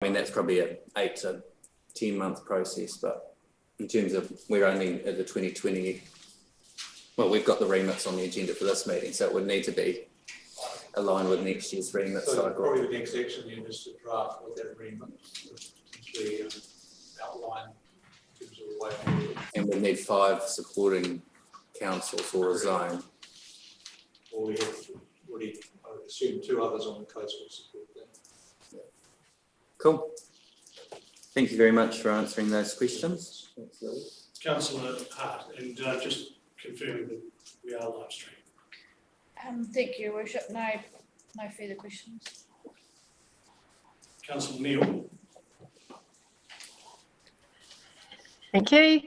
I mean, that's probably a 8 to 10 month process, but in terms of we're only at the 2020, well, we've got the remits on the agenda for this meeting, so it would need to be aligned with next year's remit cycle. Probably the next action then is to draft what that remit potentially outline in terms of the way forward. And we need 5 supporting councils or a zone. Or we have already, I would assume, 2 others on the coast will support that. Yeah. Cool. Thank you very much for answering those questions. Thanks, Lois. Councillor Hart, and just confirming that we are live streaming. Thank you, Worship. No further questions. Councillor Neal. Thank you.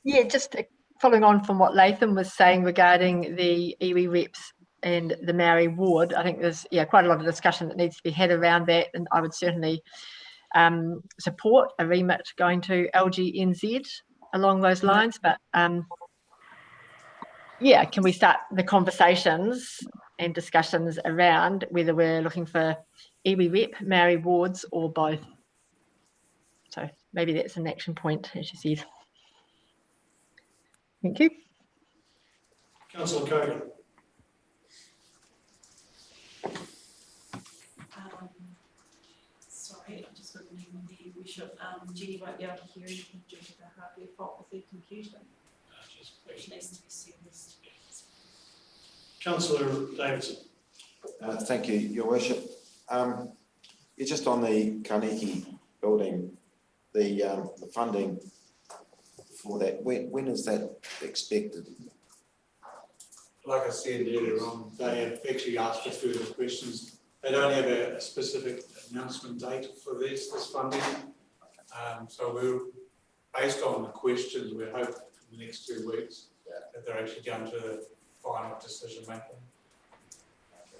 Yeah, just following on from what Latham was saying regarding the iwi reps and the Maori ward, I think there's quite a lot of discussion that needs to be had around that, and I would certainly support a remit going to LGNZ along those lines. But yeah, can we start the conversations and discussions around whether we're looking for iwi rep, Maori wards, or both? So maybe that's an action point, as you said. Thank you. Councillor Kogan. Sorry, I'm just looking in the Worship. Jenny won't be able to hear anything due to the hardware fault with her computer, which needs to be serviced. Councillor Davidson. Thank you, Your Worship. You're just on the Kaneki building, the funding for that. When is that expected? Like I said earlier on, they have actually asked for further questions. They don't have a specific announcement date for this funding. So we're, based on the questions, we're hoping in the next 2 weeks that they're actually going to the final decision making.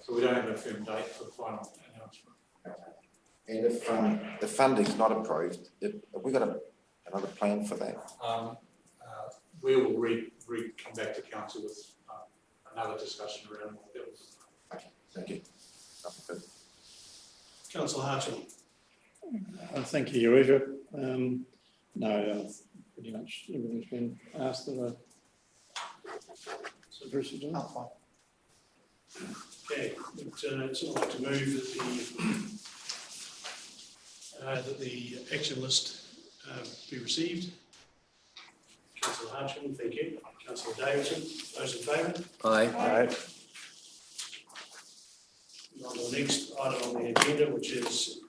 So we don't have a firm date for the final announcement. And if the funding's not approved, have we got another plan for that? We will come back to council with another discussion around what that was. Okay, thank you. Councillor Hartsham. Thank you, Your Worship. No, pretty much everything's been asked of the President. Okay, it's all like to move that the action list be received. Councillor Hartsham, thank you. Councillor Davidson, those in favour? Aye. Aye. On the next item on the agenda, which is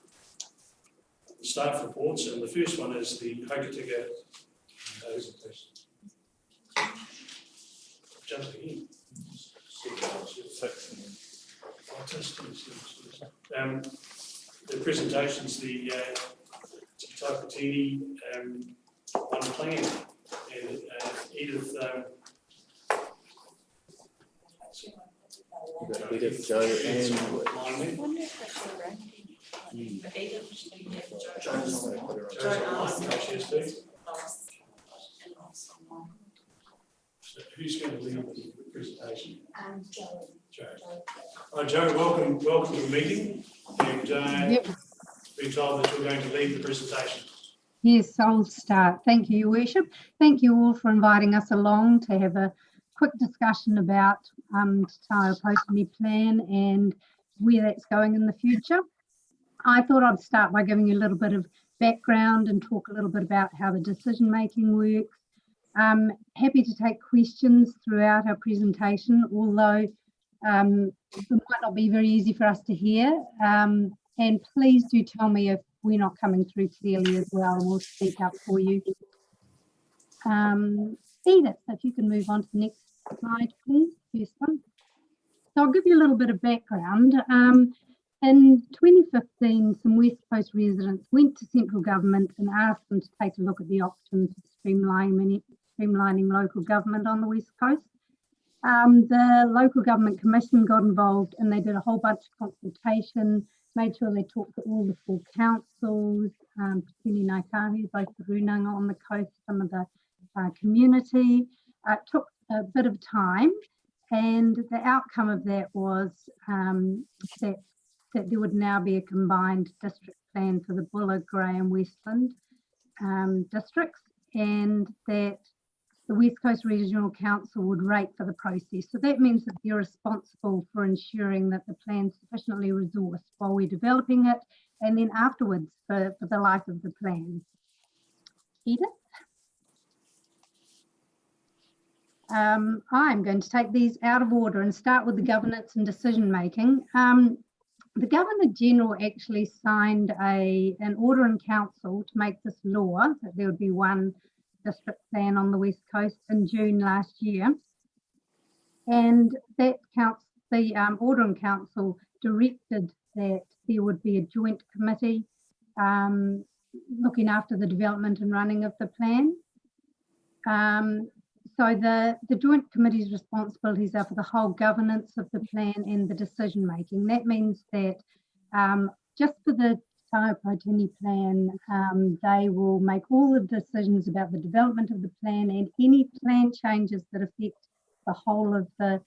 staff reports, and the first one is the Hokitika presentation. Jump again. The presentations, the Taipatini one plan, and Edith. Edith, Joe, and who's going to lead the presentation? Joe. Oh, Joe, welcome to the meeting, and been told that you're going to lead the presentation. Yes, I'll start. Thank you, Your Worship. Thank you all for inviting us along to have a quick discussion about Taipatini plan and where that's going in the future. I thought I'd start by giving you a little bit of background and talk a little bit about how the decision making works. Happy to take questions throughout our presentation, although it might not be very easy for us to hear. And please do tell me if we're not coming through clearly as well, and we'll speak up for you. Edith, if you can move on to the next slide, please. First one. So I'll give you a little bit of background. In 2015, some West Coast residents went to central government and asked them to take a look at the options for streamlining local government on the West Coast. The local government commission got involved, and they did a whole bunch of consultation, made sure they talked to all the full councils, Putini Naikahi, both the Runanga on the coast, some of the community. It took a bit of time, and the outcome of that was that there would now be a combined district plan for the Buller, Grey and Westland districts, and that the West Coast Regional Council would rate for the process. So that means that they're responsible for ensuring that the plan's sufficiently resourced while we're developing it, and then afterwards for the life of the plan. Edith? I'm going to take these out of order and start with the governance and decision making. The Governor-General actually signed an order in council to make this law, that there would be one district plan on the West Coast in June last year. And that the order in council directed that there would be a joint committee looking after the development and running of the plan. So the joint committee's responsibilities are for the whole governance of the plan and the decision making. That means that just for the Taupōtini plan, they will make all the decisions about the development of the plan, and any plan changes that affect the whole of the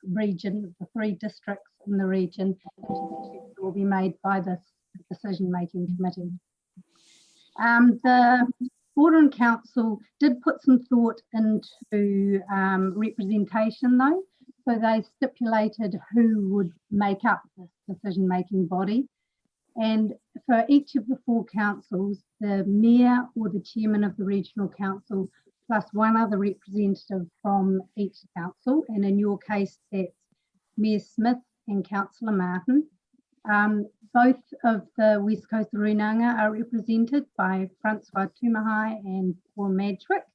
region, the 3 districts in the region, will be made by this decision making committee. The Order in Council did put some thought into representation though, so they stipulated who would make up this decision-making body. And for each of the 4 councils, the mayor or the chairman of the regional council, plus one other representative from each council, and in your case, that's Mayor Smith and Councillor Martin. Both of the West Coast Runanga are represented by Francois Tumahai and Paul Madgwick,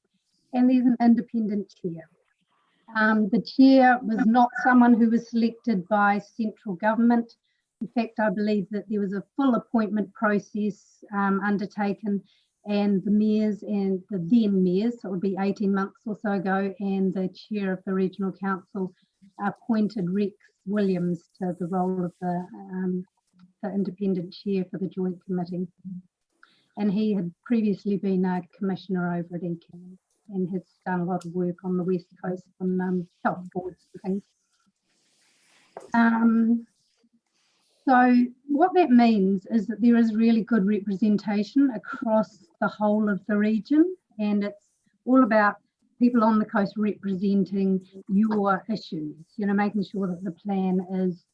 and there's an independent chair. The chair was not someone who was selected by central government. In fact, I believe that there was a full appointment process undertaken, and the mayors and the then mayors, so it would be 18 months or so ago, and the chair of the regional council appointed Rex Williams to the role of the independent chair for the joint committee. And he had previously been a commissioner over at Easton and has done a lot of work on the West Coast on health boards and things. So what that means is that there is really good representation across the whole of the region, and it's all about people on the coast representing your issues, making sure that the plan is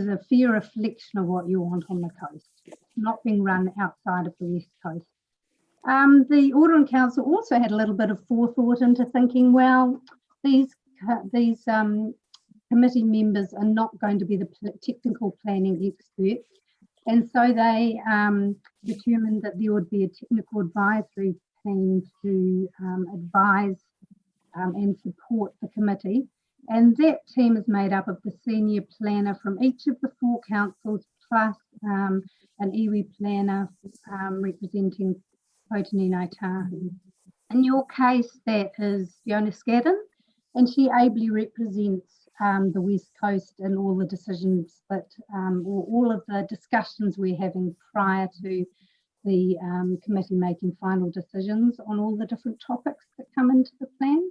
a fair reflection of what you want on the coast, not being run outside of the West Coast. The Order in Council also had a little bit of forethought into thinking, well, these committee members are not going to be the technical planning experts, and so they determined that there would be a technical advisory team to advise and support the committee. And that team is made up of the senior planner from each of the 4 councils, plus an iwi planner representing Potini Tahu. In your case, that is Fiona Scadden, and she ably represents the West Coast and all the decisions that, or all of the discussions we're having prior to the committee making final decisions on all the different topics that come into the plan.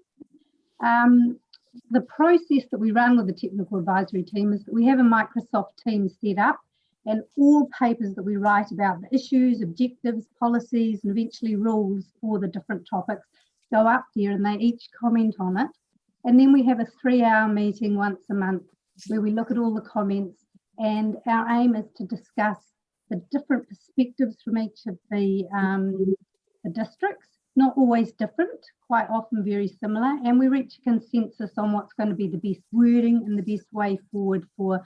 The process that we run with the technical advisory team is that we have a Microsoft team set up, and all papers that we write about the issues, objectives, policies, and eventually rules for the different topics go up there, and they each comment on it. And then we have a 3-hour meeting once a month where we look at all the comments, and our aim is to discuss the different perspectives from each of the districts. Not always different, quite often very similar, and we reach a consensus on what's going to be the best wording and the best way forward for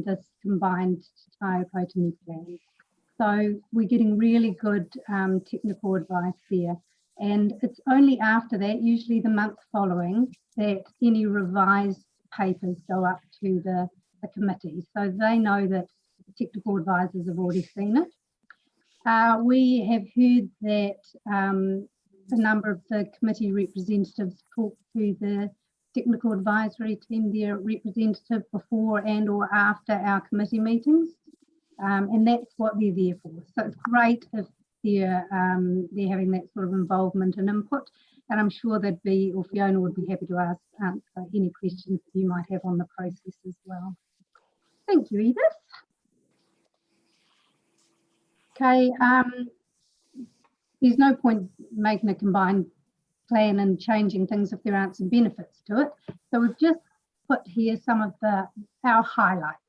this combined Taupōtini plan. So we're getting really good technical advice there, and it's only after that, usually the month following, that any revised papers go up to the committee, so they know that technical advisors have already seen it. We have heard that a number of the committee representatives talk to the technical advisory team, their representative, before and or after our committee meetings, and that's what they're there for. So it's great if they're having that sort of involvement and input, and I'm sure they'd be, or Fiona would be happy to answer any questions that you might have on the process as well. Thank you, Edith. Okay, there's no point making a combined plan and changing things if there aren't some benefits to it. So we've just put here some of our highlights.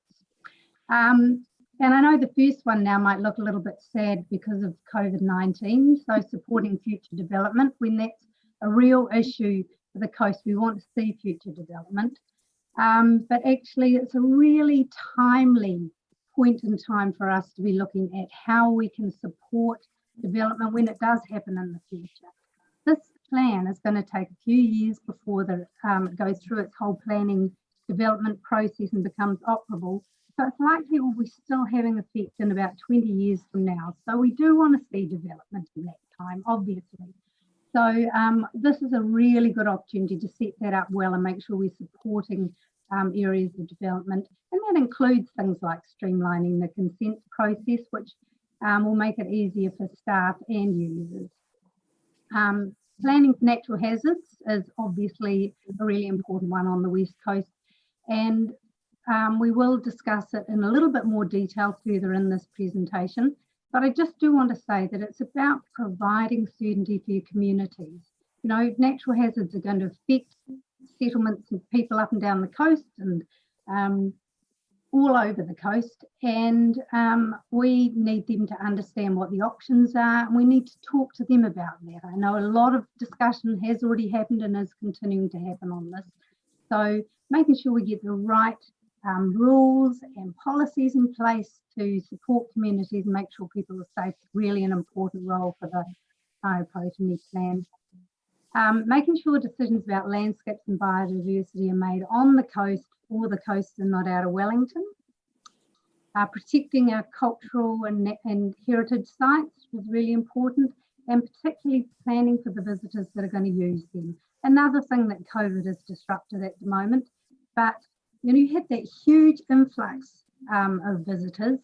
And I know the first one now might look a little bit sad because of COVID-19. So supporting future development, when that's a real issue for the coast, we want to see future development. But actually it's a really timely point in time for us to be looking at how we can support development when it does happen in the future. This plan is going to take a few years before it goes through its whole planning development process and becomes operable. So it's likely it will be still having effect in about 20 years from now. So we do want to see development in that time, obviously. So this is a really good opportunity to set that up well and make sure we're supporting areas of development. And that includes things like streamlining the consent process, which will make it easier for staff and users. Planning for natural hazards is obviously a really important one on the West Coast. And we will discuss it in a little bit more detail further in this presentation, but I just do want to say that it's about providing certainty for your communities. You know, natural hazards are going to affect settlements and people up and down the coast and all over the coast, and we need them to understand what the options are, and we need to talk to them about that. I know a lot of discussion has already happened and is continuing to happen on this, so making sure we get the right rules and policies in place to support communities and make sure people are safe is really an important role for the Taipōtini plan. Making sure decisions about landscapes and biodiversity are made on the coast, for the coast and not out of Wellington. Protecting our cultural and heritage sites was really important, and particularly planning for the visitors that are going to use them. Another thing that COVID has disrupted at the moment, but you know, you had that huge influx of visitors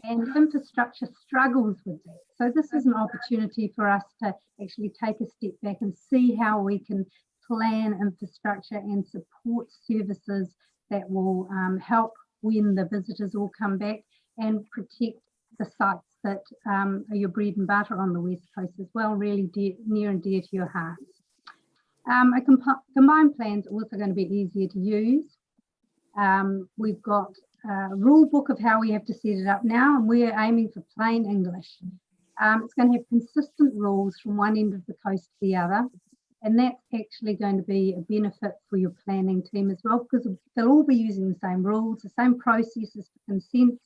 and infrastructure struggles with that. So this is an opportunity for us to actually take a step back and see how we can plan infrastructure and support services that will help when the visitors all come back and protect the sites that are your bread and butter on the West Coast as well, really near and dear to your hearts. A combined plan is also going to be easier to use. We've got a rule book of how we have to set it up now, and we're aiming for plain English. It's going to have consistent rules from one end of the coast to the other, and that's actually going to be a benefit for your planning team as well, because they'll all be using the same rules, the same processes for consent,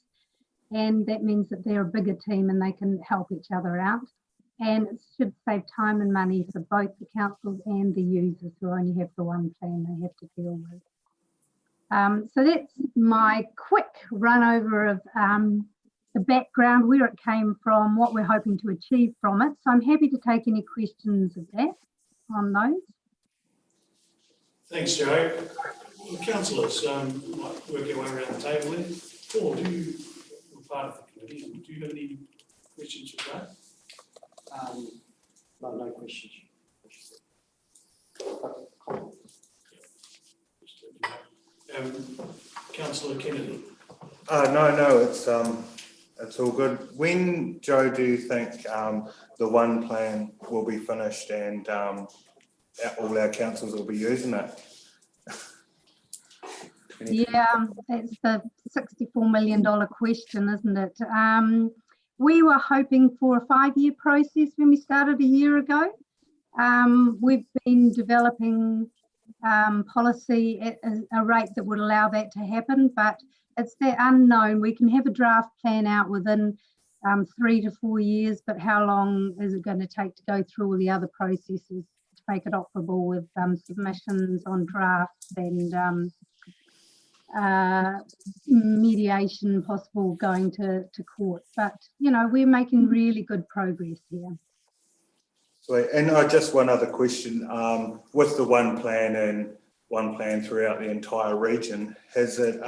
and that means that they're a bigger team and they can help each other out. And it should save time and money for both the councils and the users who only have the one plan they have to deal with. So that's my quick run over of the background, where it came from, what we're hoping to achieve from it. So I'm happy to take any questions of that on those. Thanks, Jo. Councillors, might work our way around the table there. Paul, you're part of the committee. Do you have any questions for that? No questions. Councillor Kennedy. No, it's all good. When, Jo, do you think the one plan will be finished and all our councils will be using it? Yeah, that's the $64 million question, isn't it? We were hoping for a 5-year process when we started a year ago. We've been developing policy at a rate that would allow that to happen, but it's that unknown. We can have a draft plan out within 3 to 4 years, but how long is it going to take to go through all the other processes to make it operable with submissions on drafts and mediation possible going to court? But you know, we're making really good progress here. Sweet. And just one other question, with the one plan throughout the entire region, has it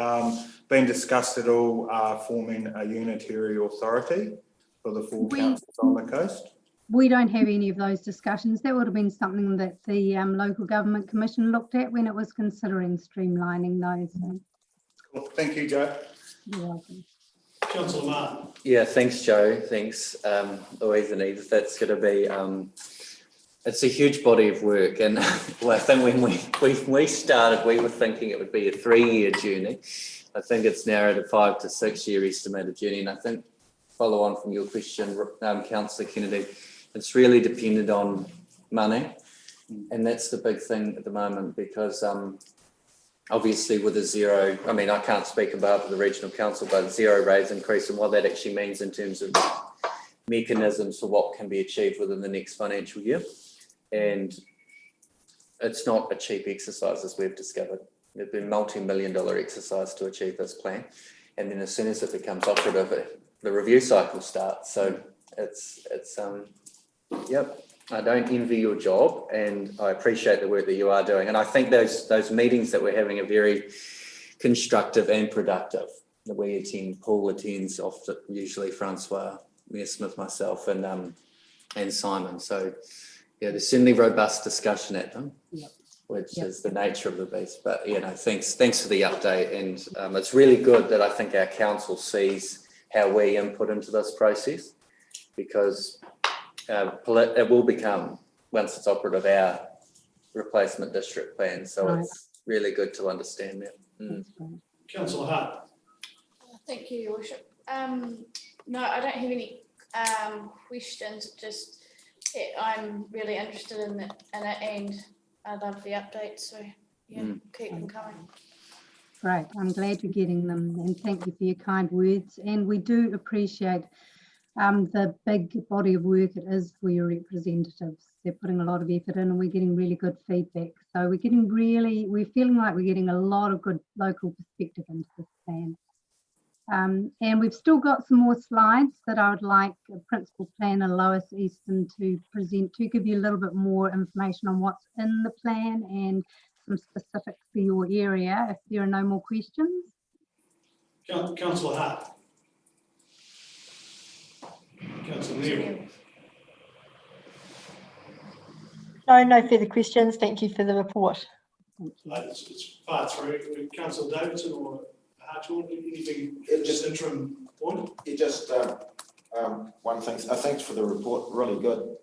been discussed at all forming a unitary authority for the 4 councils on the coast? We don't have any of those discussions. That would have been something that the Local Government Commission looked at when it was considering streamlining those. Cool. Thank you, Jo. You're welcome. Councillor Martin. Yeah, thanks, Joe. Thanks, Lois and Edith. That's going to be, it's a huge body of work. And well, I think when we started, we were thinking it would be a 3-year journey. I think it's narrowed a 5 to 6 year estimated journey. And I think, follow on from your question, Councillor Kennedy, it's really dependent on money. And that's the big thing at the moment, because obviously with a zero, I mean, I can't speak about the regional council, but a zero raise increase and what that actually means in terms of mechanisms for what can be achieved within the next financial year. And it's not a cheap exercise, as we've discovered. It's been a multi-million-dollar exercise to achieve this plan. And then as soon as it becomes operative, the review cycle starts. So yep. I don't envy your job, and I appreciate the work that you are doing. And I think those meetings that we're having are very constructive and productive. That we attend, Paul attends often, usually Francois, Mayor Smith, myself, and Simon. So yeah, there's certainly robust discussion at them, which is the nature of the beast. But thanks for the update, and it's really good that I think our council sees how we input into this process, because it will become, once it's operative, our replacement district plan. So it's really good to understand that. Councillor Hart. Thank you, Your Worship. No, I don't have any questions. Just I'm really interested in it, and I love the updates. So keep them coming. Great. I'm glad you're getting them, and thank you for your kind words. And we do appreciate the big body of work it is for your representatives. They're putting a lot of effort in, and we're getting really good feedback. So we're feeling like we're getting a lot of good local perspective into this plan. And we've still got some more slides that I would like Principal Planner Lois Easton to present, to give you a little bit more information on what's in the plan and some specifics for your area, if there are no more questions. Councillor Hart. Councillor Neal. No further questions. Thank you for the report. It's part 3. Councillor Davidson or Hartshorn, anything just interim point? Yeah, just one thing. Thanks for the report. Really good.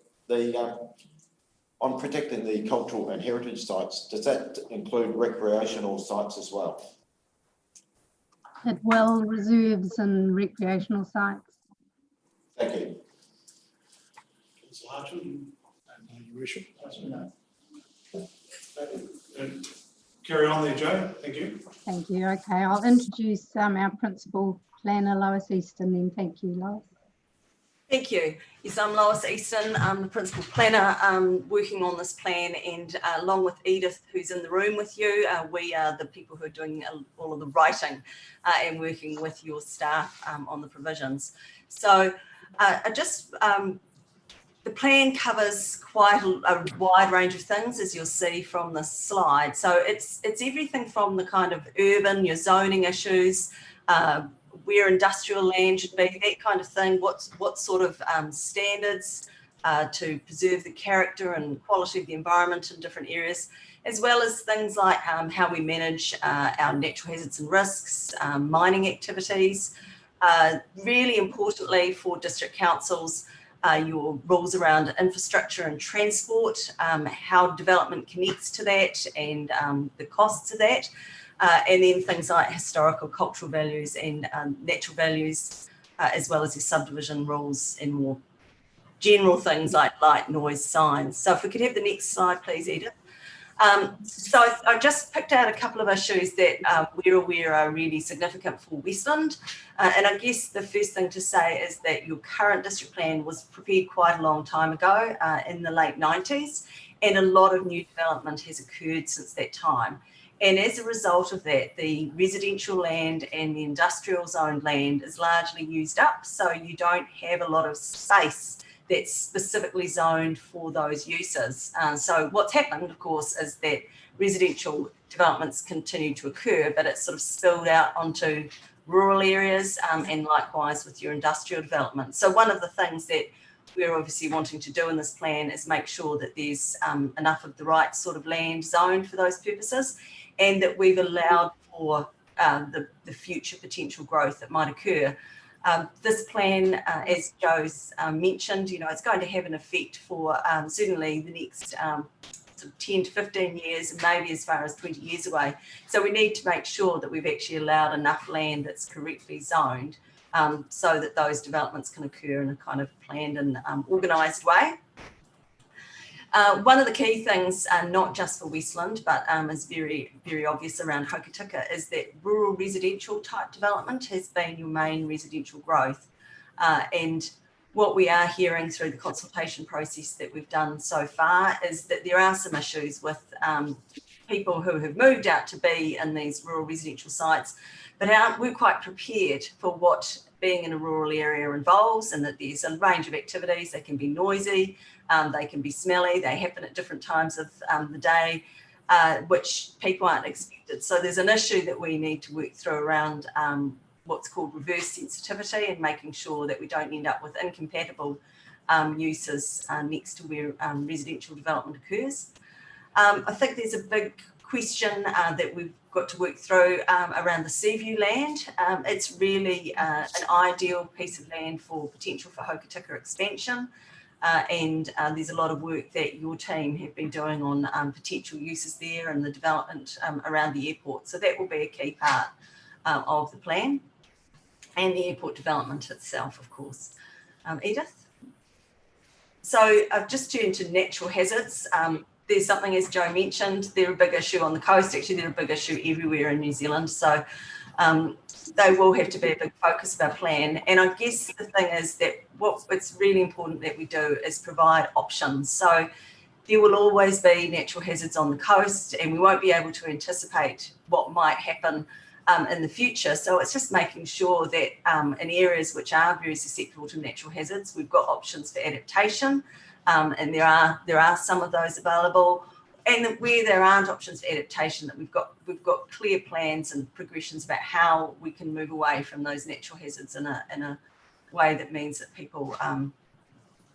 On protecting the cultural and heritage sites, does that include recreational sites as well? It will, reserves and recreational sites. Thank you. Councillor Hartshorn. Your Worship. Carry on there, Joe. Thank you. Thank you. Okay, I'll introduce our Principal Planner, Lois Easton, then. Thank you, Lois. Thank you. Yes, I'm Lois Easton. I'm the Principal Planner working on this plan, and along with Edith, who's in the room with you, we are the people who are doing all of the writing and working with your staff on the provisions. So the plan covers quite a wide range of things, as you'll see from this slide. So it's everything from the kind of urban, your zoning issues, where industrial land should be, that kind of thing, what sort of standards to preserve the character and quality of the environment in different areas, as well as things like how we manage our natural hazards and risks, mining activities. Really importantly for district councils, your rules around infrastructure and transport, how development connects to that, and the costs of that. And then things like historical, cultural values and natural values, as well as your subdivision rules and more general things like light, noise, signs. So if we could have the next slide, please, Edith. So I just picked out a couple of issues that we're aware are really significant for Westland. And I guess the first thing to say is that your current district plan was prepared quite a long time ago, in the late 90s, and a lot of new development has occurred since that time. And as a result of that, the residential land and the industrial zoned land is largely used up. So you don't have a lot of space that's specifically zoned for those uses. So what's happened, of course, is that residential developments continue to occur, but it's sort of spilled out onto rural areas, and likewise with your industrial development. So one of the things that we're obviously wanting to do in this plan is make sure that there's enough of the right sort of land zoned for those purposes, and that we've allowed for the future potential growth that might occur. This plan, as Joe's mentioned, it's going to have an effect for certainly the next sort of 10 to 15 years, and maybe as far as 20 years away. So we need to make sure that we've actually allowed enough land that's correctly zoned so that those developments can occur in a kind of planned and organised way. One of the key things, not just for Westland, but is very, very obvious around Hokitika, is that rural residential type development has been your main residential growth. And what we are hearing through the consultation process that we've done so far is that there are some issues with people who have moved out to be in these rural residential sites, but we're quite prepared for what being in a rural area involves, and that there's a range of activities. They can be noisy, they can be smelly, they happen at different times of the day, which people aren't expected. So there's an issue that we need to work through around what's called reverse sensitivity, and making sure that we don't end up with incompatible uses next to where residential development occurs. I think there's a big question that we've got to work through around the Seaview land. It's really an ideal piece of land for potential for Hokitika expansion. And there's a lot of work that your team have been doing on potential uses there and the development around the airport. So that will be a key part of the plan, and the airport development itself, of course. Edith? So I've just turned to natural hazards. There's something, as Joe mentioned, they're a big issue on the coast. Actually, they're a big issue everywhere in New Zealand. So they will have to be a big focus of our plan. And I guess the thing is that what it's really important that we do is provide options. So there will always be natural hazards on the coast, and we won't be able to anticipate what might happen in the future. So it's just making sure that in areas which are very susceptible to natural hazards, we've got options for adaptation. And there are some of those available, and where there aren't options for adaptation, that we've got clear plans and progressions about how we can move away from those natural hazards in a way that means that people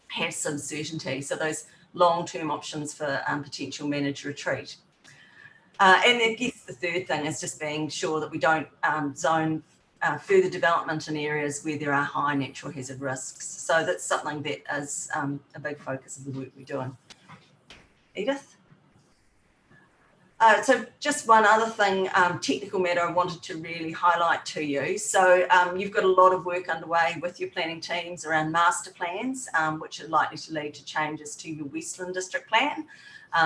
have some certainty. So those long-term options for potential managed retreat. And I guess the third thing is just being sure that we don't zone further development in areas where there are high natural hazard risks. So that's something that is a big focus of the work we're doing. Edith? So just one other thing, technical matter I wanted to really highlight to you. So you've got a lot of work underway with your planning teams around master plans, which are likely to lead to changes to your Westland District Plan.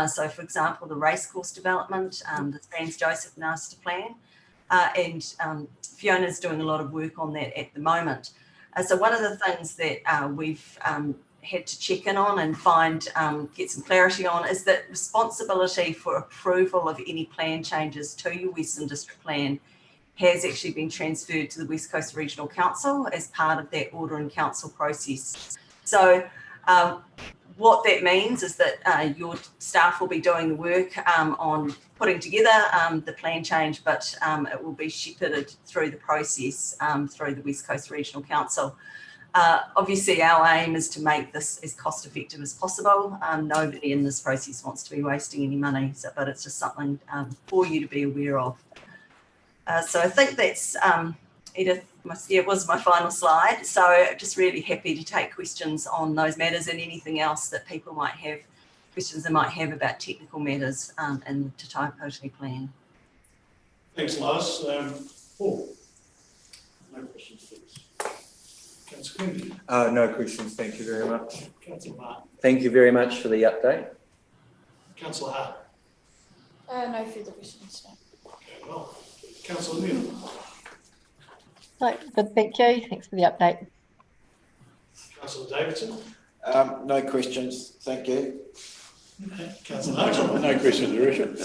So for example, the racecourse development, the Franz Joseph master plan, and Fiona's doing a lot of work on that at the moment. So one of the things that we've had to check in on and get some clarity on is that responsibility for approval of any plan changes to your Western District Plan has actually been transferred to the West Coast Regional Council as part of that order in council process. So what that means is that your staff will be doing the work on putting together the plan change, but it will be shepherded through the process through the West Coast Regional Council. Obviously, our aim is to make this as cost effective as possible. Nobody in this process wants to be wasting any money, but it's just something for you to be aware of. So I think that's, Edith, it was my final slide. So just really happy to take questions on those matters and anything else that people might have, questions they might have about technical matters in the Te Taipōtiri plan. Thanks, Lois. Paul? No questions, please. Councillor Quimby? No questions, thank you very much. Councillor Martin? Thank you very much for the update. Councillor Hart? No further questions, no. Okay, well. Councillor Neal? No, good, thank you. Thanks for the update. Councillor Davidson? No questions, thank you. Okay. Councillor Nigel? No questions, Your Worship.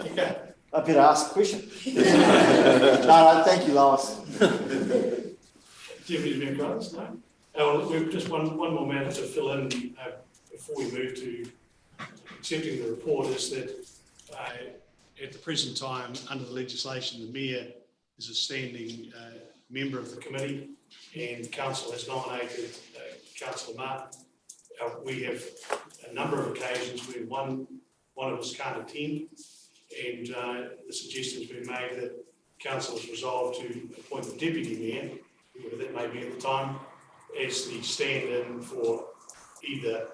Okay. I better ask a question. No, thank you, Lois. Do you have any more comments? No? Well, we've just one more matter to fill in before we move to accepting the report is that at the present time, under the legislation, the Mayor is a standing member of the committee, and Council has nominated Councillor Martin. We have a number of occasions where one of us can't attend, and the suggestion has been made that Council has resolved to appoint the Deputy Mayor, whoever that may be at the time, as the stand-in for either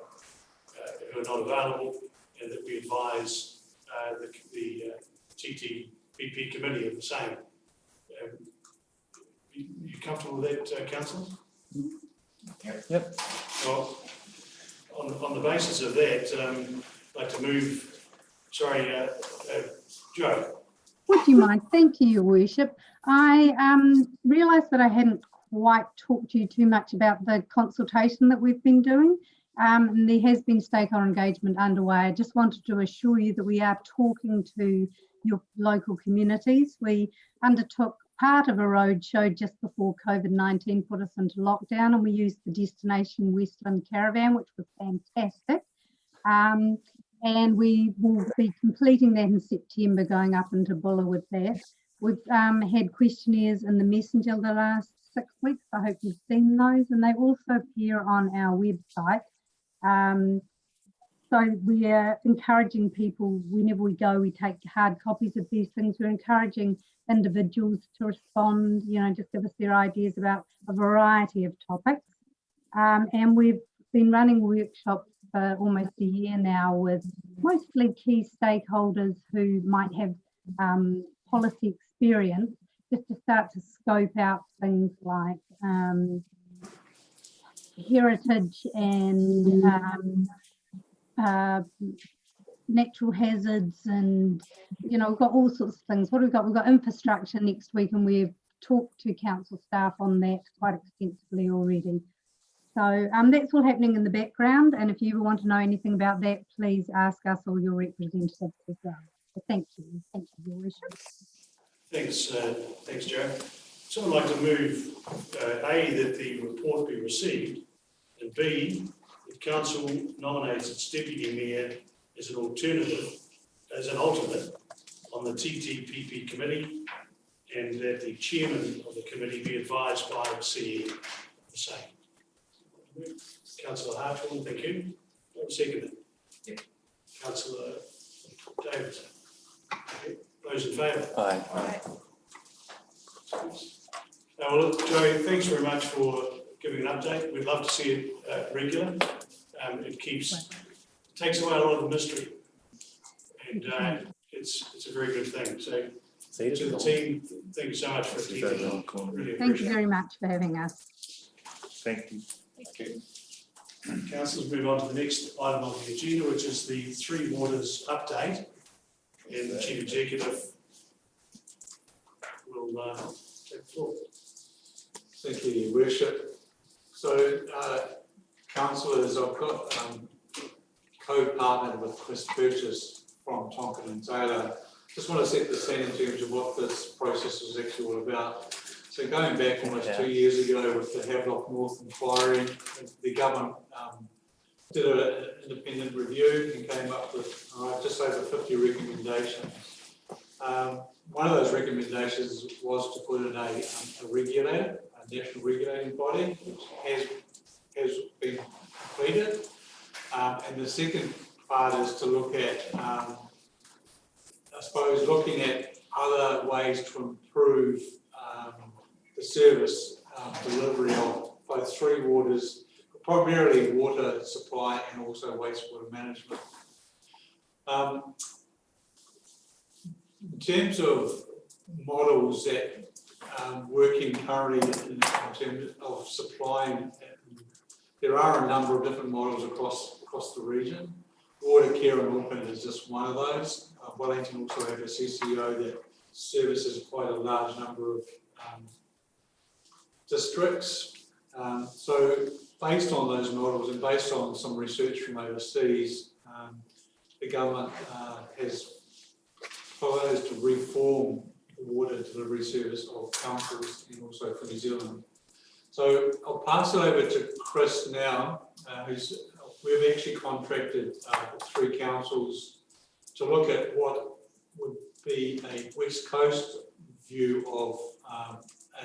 who are not available, and that we advise the TTPP committee of the same. You comfortable with that, councillors? Yep. Well, on the basis of that, I'd like to move, Joe. Would you mind? Thank you, Your Worship. I realised that I hadn't quite talked to you too much about the consultation that we've been doing. And there has been stakeholder engagement underway. I just wanted to assure you that we are talking to your local communities. We undertook part of a roadshow just before COVID-19 put us into lockdown, and we used the Destination Westland caravan, which was fantastic. And we will be completing that in September, going up into Bulla with that. We've had questionnaires in the messenger the last 6 weeks. I hope you've seen those, and they also appear on our website. So we are encouraging people, whenever we go, we take hard copies of these things. We're encouraging individuals to respond, just give us their ideas about a variety of topics. And we've been running workshops for almost a year now with mostly key stakeholders who might have policy experience, just to start to scope out things like heritage and natural hazards, and we've got all sorts of things. What have we got? We've got infrastructure next week, and we've talked to council staff on that quite extensively already. So that's all happening in the background, and if you ever want to know anything about that, please ask us or your representatives as well. So thank you, Your Worship. Thanks, Joe. So I'd like to move A, that the report be received, and B, that council nominates its deputy mayor as an alternate on the TTPP committee, and that the chairman of the committee be advised by the CE of the same. Councillor Hartwell, thank you. Second. Yep. Councillor Davis. Okay. Those in favour? Aye. Aye. Well, look, Joe, thanks very much for giving an update. We'd love to see it regular. It takes away a lot of the mystery, and it's a very good thing. So to the team, thank you so much for attending. Really Thank you very much for having us. Thank you. Okay. Councillors, move on to the next item on the agenda, which is the Three Waters update. And the Chief Executive will take the floor. Thank you, Your Worship. So, councillors, I've got co-partnered with Chris Purchase from Tonkin and Taylor. Just want to set the scene in terms of what this process was actually all about. So going back almost 2 years ago with the Havelock North inquiry, the government did an independent review and came up with just over 50 recommendations. One of those recommendations was to put in a regulator, a national regulating body, which has been completed. And the second part is to look at, I suppose, looking at other ways to improve the service delivery of both Three Waters, primarily water supply and also wastewater management. In terms of models that working currently in terms of supplying, there are a number of different models across the region. Water Care in Auckland is just one of those. Wellington also have a CCO that services quite a large number of districts. So based on those models and based on some research from overseas, the government has proposed to reform the water delivery service of councils and also for New Zealand. So I'll pass it over to Chris now, we've actually contracted 3 councils to look at what would be a West Coast view of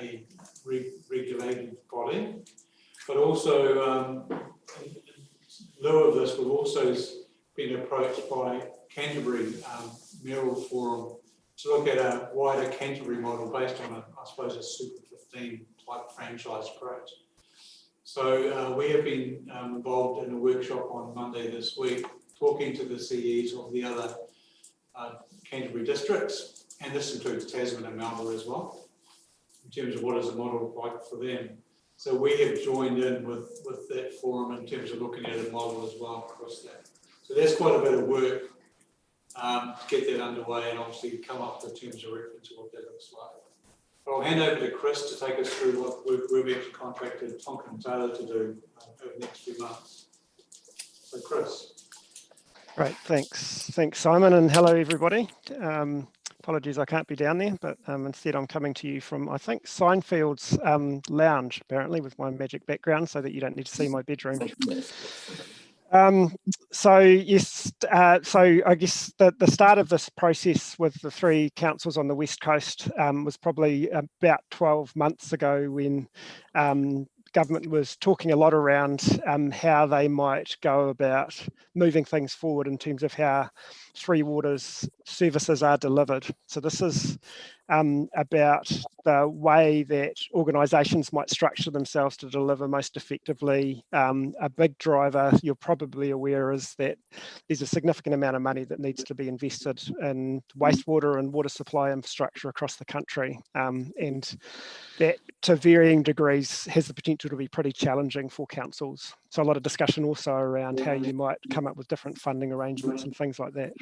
a regulated body, but also in lieu of this, we've also been approached by Canterbury Mayoral Forum to look at a wider Canterbury model based on I suppose, a Super 15 type franchise approach. So we have been involved in a workshop on Monday this week, talking to the CEs of the other Canterbury districts, and this includes Tasman and Melbourne as well, in terms of what is the model like for them. So we have joined in with that forum in terms of looking at a model as well across that. So there's quite a bit of work to get that underway and obviously come up with terms of reference of what that looks like. I'll hand over to Chris to take us through what we've actually contracted Tonkin Taylor to do over the next few months. So Chris. Great, thanks. Thanks, Simon, and hello, everybody. Apologies, I can't be down there, but instead I'm coming to you from, I think, Seinfeld's lounge, apparently, with my magic background, so that you don't need to see my bedroom. So yes, so I guess the start of this process with the 3 councils on the West Coast was probably about 12 months ago, when government was talking a lot around how they might go about moving things forward in terms of how Three Waters services are delivered. So this is about the way that organisations might structure themselves to deliver most effectively. A big driver, you're probably aware, is that there's a significant amount of money that needs to be invested in wastewater and water supply infrastructure across the country, and that to varying degrees has the potential to be pretty challenging for councils. So a lot of discussion also around how you might come up with different funding arrangements and things like that.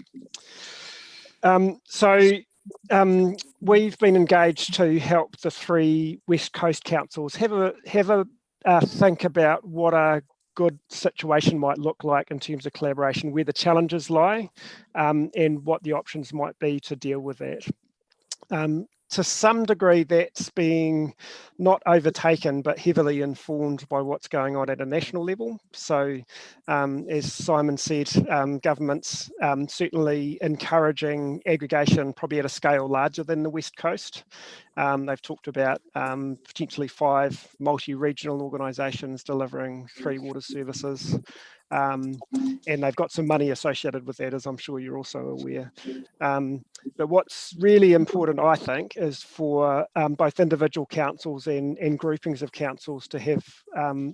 We've been engaged to help the 3 West Coast councils have a think about what a good situation might look like in terms of collaboration, where the challenges lie, and what the options might be to deal with that. To some degree, that's being not overtaken, but heavily informed by what's going on at a national level. So, as Simon said, government's certainly encouraging aggregation, probably at a scale larger than the West Coast. They've talked about potentially 5 multi-regional organisations delivering Three Waters services. And they've got some money associated with that, as I'm sure you're also aware. But what's really important, I think, is for both individual councils and groupings of councils to have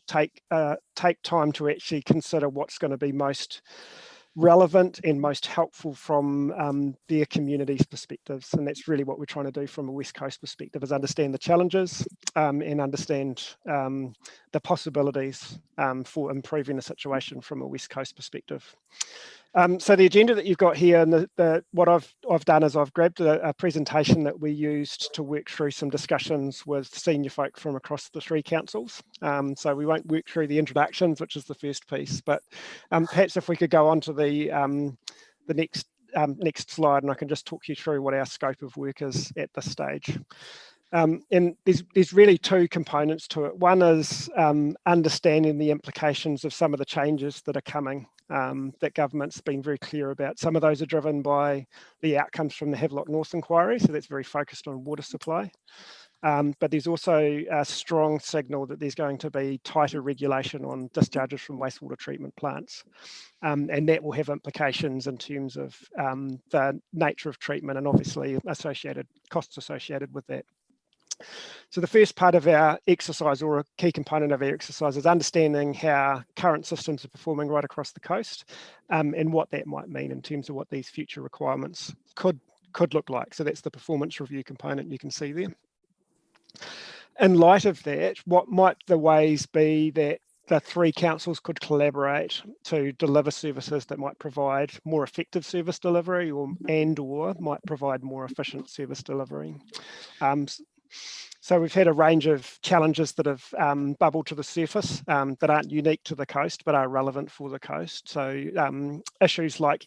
take time to actually consider what's going to be most relevant and most helpful from their community's perspectives. And that's really what we're trying to do from a West Coast perspective, is understand the challenges and understand the possibilities for improving the situation from a West Coast perspective. So the agenda that you've got here, and what I've done is I've grabbed a presentation that we used to work through some discussions with senior folk from across the 3 councils. So we won't work through the introductions, which is the first piece, but perhaps if we could go on to the next slide, and I can just talk you through what our scope of work is at this stage. And there's really 2 components to it. One is understanding the implications of some of the changes that are coming, that government's been very clear about. Some of those are driven by the outcomes from the Havelock North inquiry, so that's very focused on water supply. But there's also a strong signal that there's going to be tighter regulation on discharges from wastewater treatment plants. And that will have implications in terms of the nature of treatment and obviously associated costs associated with that. So the first part of our exercise, or a key component of our exercise, is understanding how current systems are performing right across the coast, and what that might mean in terms of what these future requirements could look like. So that's the performance review component you can see there. In light of that, what might the ways be that the 3 councils could collaborate to deliver services that might provide more effective service delivery, or might provide more efficient service delivery? So we've had a range of challenges that have bubbled to the surface that aren't unique to the coast, but are relevant for the coast. So issues like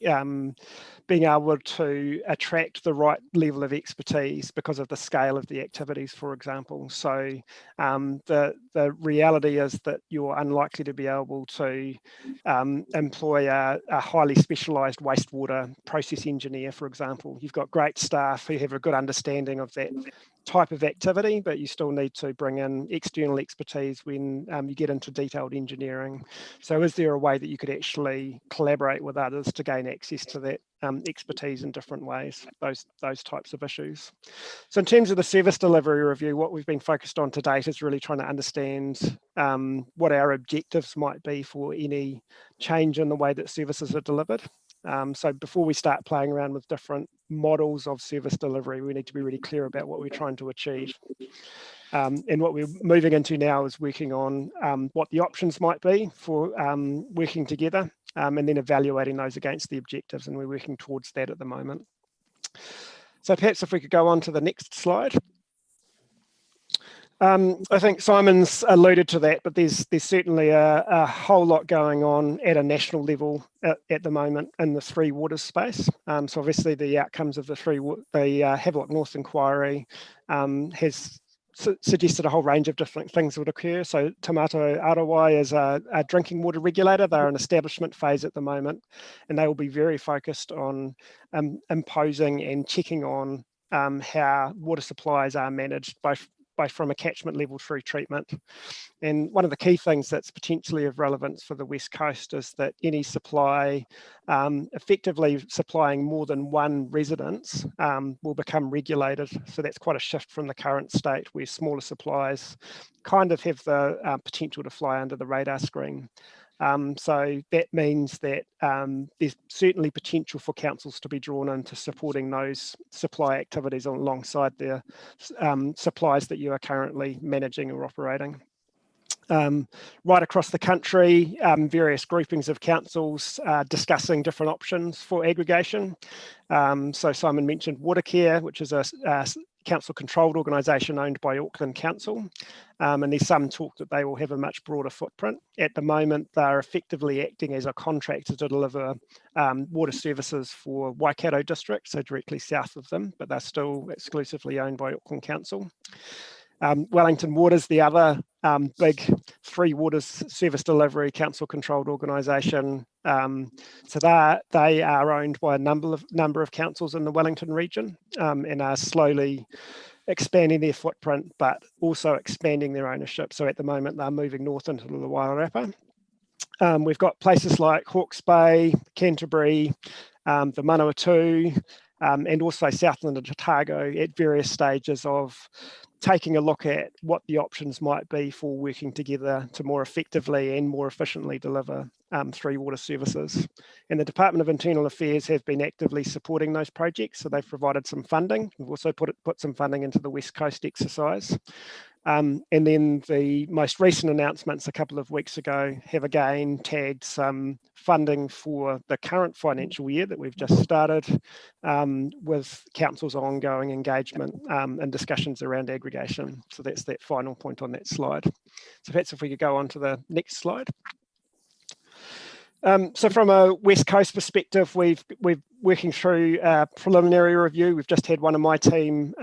being able to attract the right level of expertise because of the scale of the activities, for example. So the reality is that you're unlikely to be able to employ a highly specialised wastewater process engineer, for example. You've got great staff who have a good understanding of that type of activity, but you still need to bring in external expertise when you get into detailed engineering. So is there a way that you could actually collaborate with others to gain access to that expertise in different ways, those types of issues. So in terms of the service delivery review, what we've been focused on to date is really trying to understand what our objectives might be for any change in the way that services are delivered. So before we start playing around with different models of service delivery, we need to be really clear about what we're trying to achieve. And what we're moving into now is working on what the options might be for working together, and then evaluating those against the objectives, and we're working towards that at the moment. So perhaps if we could go on to the next slide. I think Simon's alluded to that, but there's certainly a whole lot going on at a national level at the moment in the Three Waters space. So obviously the outcomes of the Havelock North inquiry has suggested a whole range of different things would occur. So Tamato Arawai is a drinking water regulator. They're in establishment phase at the moment, and they will be very focused on imposing and checking on how water supplies are managed, both from a catchment level through treatment. And one of the key things that's potentially of relevance for the West Coast is that any supply, effectively supplying more than one residence, will become regulated. So that's quite a shift from the current state where smaller supplies kind of have the potential to fly under the radar screen. So that means that there's certainly potential for councils to be drawn into supporting those supply activities alongside their supplies that you are currently managing or operating. Right across the country, various groupings of councils discussing different options for aggregation. So Simon mentioned Watercare, which is a council-controlled organisation owned by Auckland Council, and there's some talk that they will have a much broader footprint. At the moment, they're effectively acting as a contractor to deliver water services for Waikato district, so directly south of them, but they're still exclusively owned by Auckland Council. Wellington Waters, the other big Three Waters service delivery council-controlled organisation. So they are owned by a number of councils in the Wellington region, and are slowly expanding their footprint, but also expanding their ownership. So at the moment, they're moving north into the Wairarapa. We've got places like Hawke's Bay, Canterbury, the Manawatu, and also Southland and Otago at various stages of taking a look at what the options might be for working together to more effectively and more efficiently deliver Three Water services. And the Department of Internal Affairs have been actively supporting those projects, so they've provided some funding. We've also put some funding into the West Coast exercise. And then the most recent announcements a couple of weeks ago have again tagged some funding for the current financial year that we've just started, with council's ongoing engagement and discussions around aggregation. So that's that final point on that slide. So perhaps if we could go on to the next slide. So from a West Coast perspective, we're working through a preliminary review. We've just had one of my team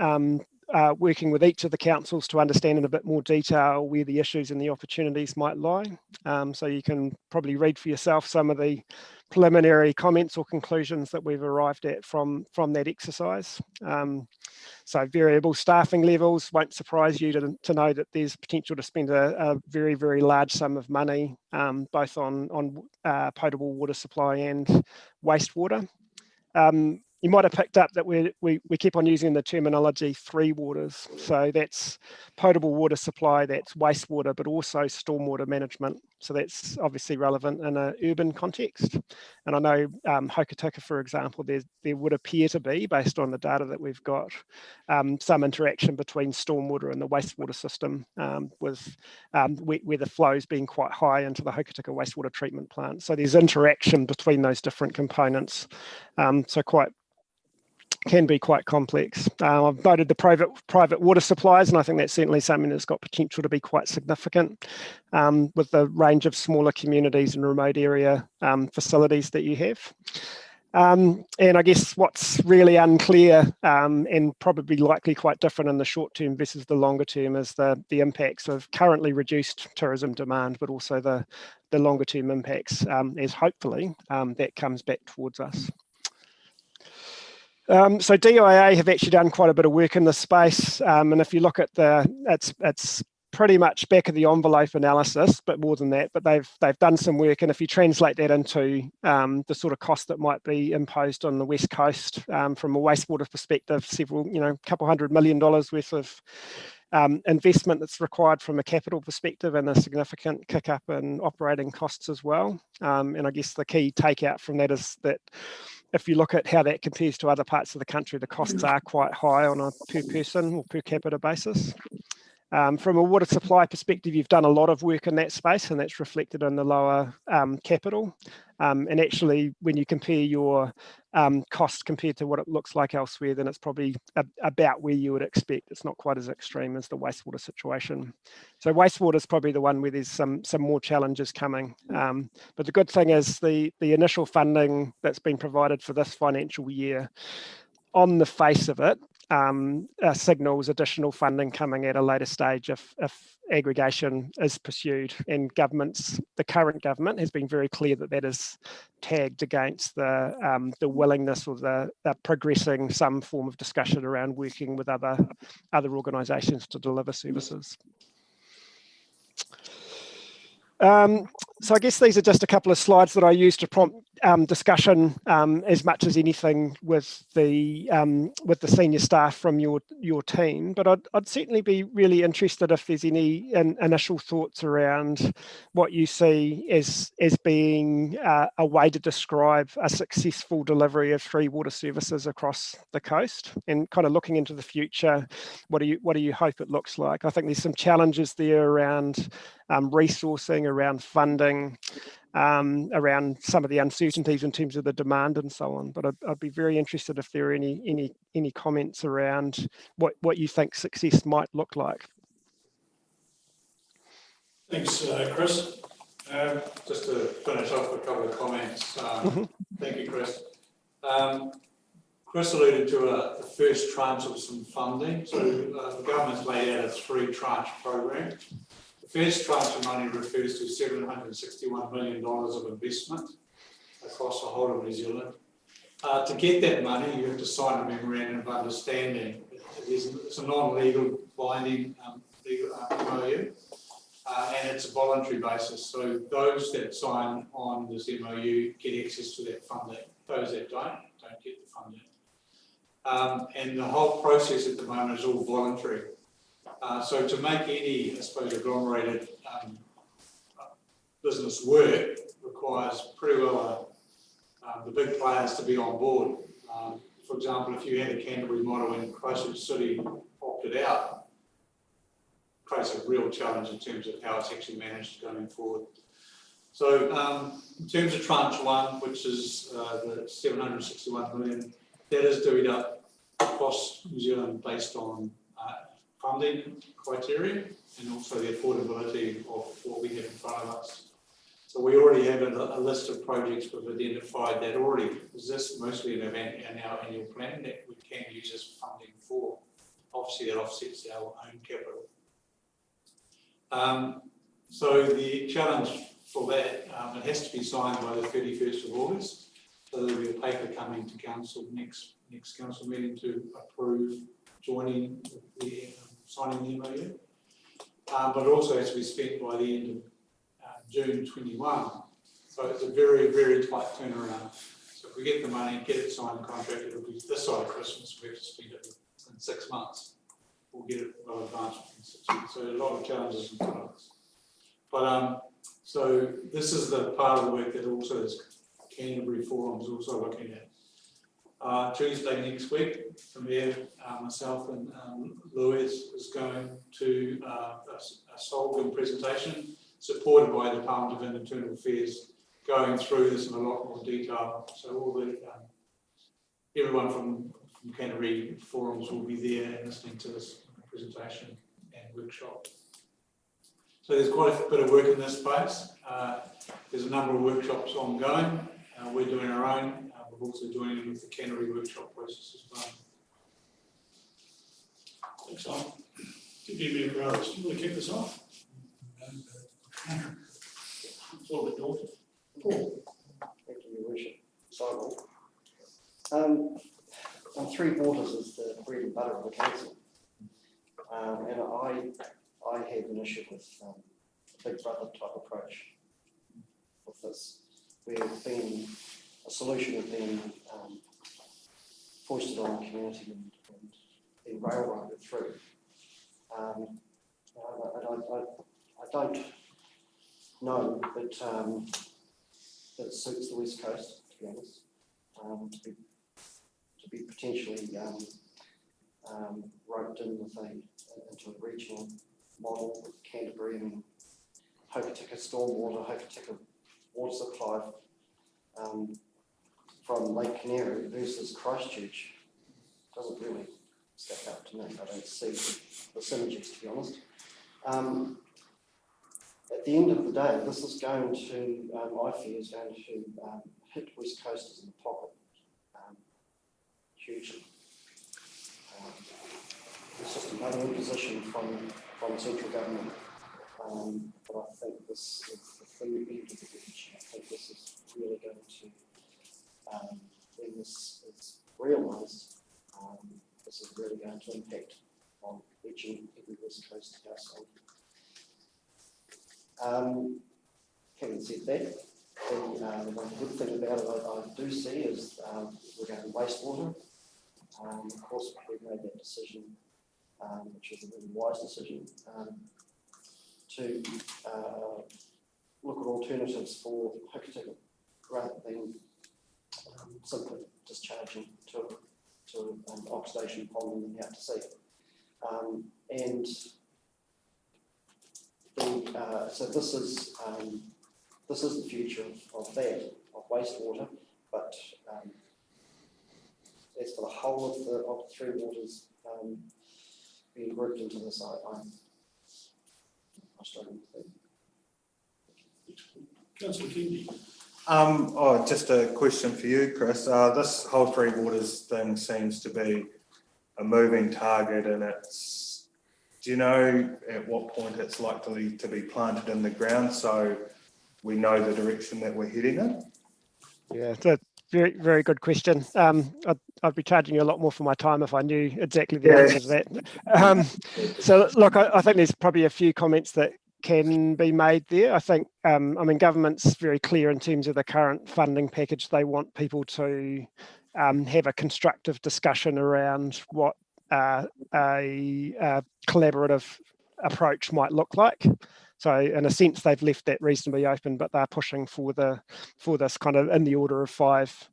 working with each of the councils to understand in a bit more detail where the issues and the opportunities might lie. So you can probably read for yourself some of the preliminary comments or conclusions that we've arrived at from that exercise. So variable staffing levels won't surprise you to know that there's potential to spend a very, very large sum of money, both on potable water supply and wastewater. You might have picked up that we keep on using the terminology Three Waters. So that's potable water supply, that's wastewater, but also stormwater management. So that's obviously relevant in an urban context. And I know Hokitika, for example, there would appear to be, based on the data that we've got, some interaction between stormwater and the wastewater system, with where the flows being quite high into the Hokitika wastewater treatment plant. So there's interaction between those different components. So can be quite complex. I've noted the private water supplies, and I think that's certainly something that's got potential to be quite significant, with the range of smaller communities and remote area facilities that you have. And I guess what's really unclear, and probably likely quite different in the short term versus the longer term, is the impacts of currently reduced tourism demand, but also the longer term impacts, as hopefully that comes back towards us. So DIA have actually done quite a bit of work in this space, and if you look at it's pretty much back of the envelope analysis, but more than that. But they've done some work, and if you translate that into the sort of cost that might be imposed on the West Coast from a wastewater perspective, several, couple $100 million worth of investment that's required from a capital perspective, and a significant kick up in operating costs as well. And I guess the key takeout from that is that if you look at how that compares to other parts of the country, the costs are quite high on a per person or per capita basis. From a water supply perspective, you've done a lot of work in that space, and that's reflected in the lower capital. And actually, when you compare your costs compared to what it looks like elsewhere, then it's probably about where you would expect. It's not quite as extreme as the wastewater situation. So wastewater is probably the one where there's some more challenges coming. But the good thing is the initial funding that's been provided for this financial year, on the face of it, signals additional funding coming at a later stage if aggregation is pursued. And the current government has been very clear that is tagged against the willingness or the progressing some form of discussion around working with other organisations to deliver services. So I guess these are just a couple of slides that I use to prompt discussion as much as anything with the senior staff from your team. But I'd certainly be really interested if there's any initial thoughts around what you see as being a way to describe a successful delivery of free water services across the coast, and kind of looking into the future. What do you hope it looks like? I think there's some challenges there around resourcing, around funding, around some of the uncertainties in terms of the demand and so on. But I'd be very interested if there are any comments around what you think success might look like. Thanks, Chris. Just to finish off with a couple of comments. Thank you, Chris. Chris alluded to the first tranche of some funding. So the government's laid out a 3-tranche program. The first tranche of money refers to $761 million of investment across the whole of New Zealand. To get that money, you have to sign a memorandum of understanding. It's a non-legal binding MOU, and it's a voluntary basis. So those that sign on this MOU get access to that funding. Those that don't get the funding. And the whole process at the moment is all voluntary. So to make any, I suppose, agglomerated business work requires pretty well the big players to be on board. For example, if you had a Canterbury model and Christchurch City opted out, it creates a real challenge in terms of how it's actually managed going forward. So in terms of tranche 1, which is the 761 million, that is divvied up across New Zealand based on funding criteria and also the affordability of what we have in front of us. So we already have a list of projects we've identified that already exist mostly in our annual plan that we can use as funding for. Obviously that offsets our own capital. So the challenge for that, it has to be signed by the 31st of August. So there'll be a paper coming to council next council meeting to approve joining the signing the MOU. But it also has to be spent by the end of June 21. So it's a very, very tight turnaround. So if we get the money, get it signed, contract, it'll be this side of Christmas. We have to spend it in 6 months. We'll get it well advanced in 6 months. So a lot of challenges in front of us. But so this is the part of the work that also is Canterbury Forum is also looking at. Tuesday next week, from there, myself and Lois is going to a Solving presentation supported by the Department of Internal Affairs, going through this in a lot more detail. So all the everyone from Canterbury Forums will be there and listening to this presentation and workshop. So there's quite a bit of work in this space. There's a number of workshops ongoing. We're doing our own. We're also joining with the Canterbury workshop process as well. Thanks, Tom. Deputy Mayor Crowley, do you want to kick this off? It's all a bit daunting. Thank you, Your Worship. Cycle. On Three Waters is the bread and butter of the council. And I I have an issue with a big brother type approach with this, where a solution has been foisted on the community and been railroaded through. I don't know that that suits the West Coast, to be honest, to be potentially roped in with into a regional model with Canterbury and Hokitika stormwater, Hokitika water supply from Lake Canary versus Christchurch. Doesn't really stack up to me. I don't see the synergies, to be honest. At the end of the day, this is going to, I fear, is going to hit West Coasters in the pocket hugely. It's just another imposition from central government. But I think this is the thin end of the wedge. I think this is really going to, when this is realised, this is really going to impact on each and every West Coast household. Having said that, the one good thing about it I do see is regarding wastewater. Of course, we've made that decision, which is a really wise decision, to look at alternatives for Hokitika rather than simply discharging to an oxidation pond and out to sea. And so this is the future of wastewater, but as for the whole of the three waters being grouped into this, I struggle with that. Councillor Kennedy. Just a question for you, Chris. This whole three waters thing seems to be a moving target, and do you know at what point it's likely to be planted in the ground so we know the direction that we're heading in? Yeah, it's a very, very good question. I'd be charging you a lot more for my time if I knew exactly the answer to that. So look, I think there's probably a few comments that can be made there. I think, I mean, government's very clear in terms of the current funding package. They want people to have a constructive discussion around what a collaborative approach might look like. So in a sense, they've left that reasonably open, but they're pushing for this kind of in the order of 5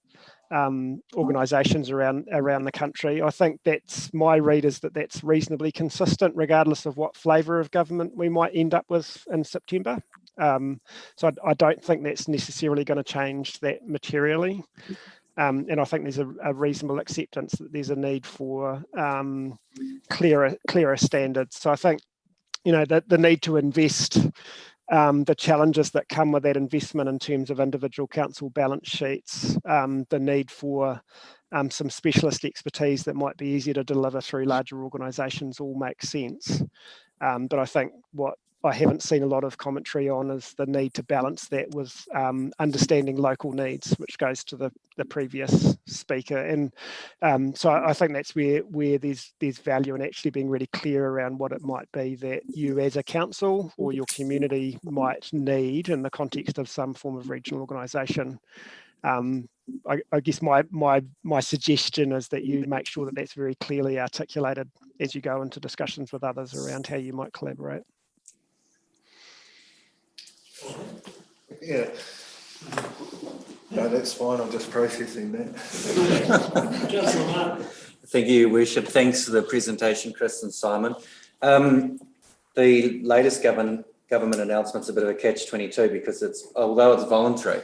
organisations around the country. I think that's my read is that's reasonably consistent, regardless of what flavour of government we might end up with in September. So I don't think that's necessarily going to change that materially. And I think there's a reasonable acceptance that there's a need for clearer standards. So I think, you know, the need to invest, the challenges that come with that investment in terms of individual council balance sheets, the need for some specialist expertise that might be easier to deliver through larger organisations all make sense. But I think what I haven't seen a lot of commentary on is the need to balance that with understanding local needs, which goes to the previous speaker. And so I think that's where there's value in actually being really clear around what it might be that you as a council or your community might need in the context of some form of regional organisation. I guess my suggestion is that you make sure that that's very clearly articulated as you go into discussions with others around how you might collaborate. Yeah. No, that's fine. I'm just processing that. Thank you, Your Worship. Thanks for the presentation, Chris and Simon. The latest government announcement's a bit of a catch-22 because although it's voluntary,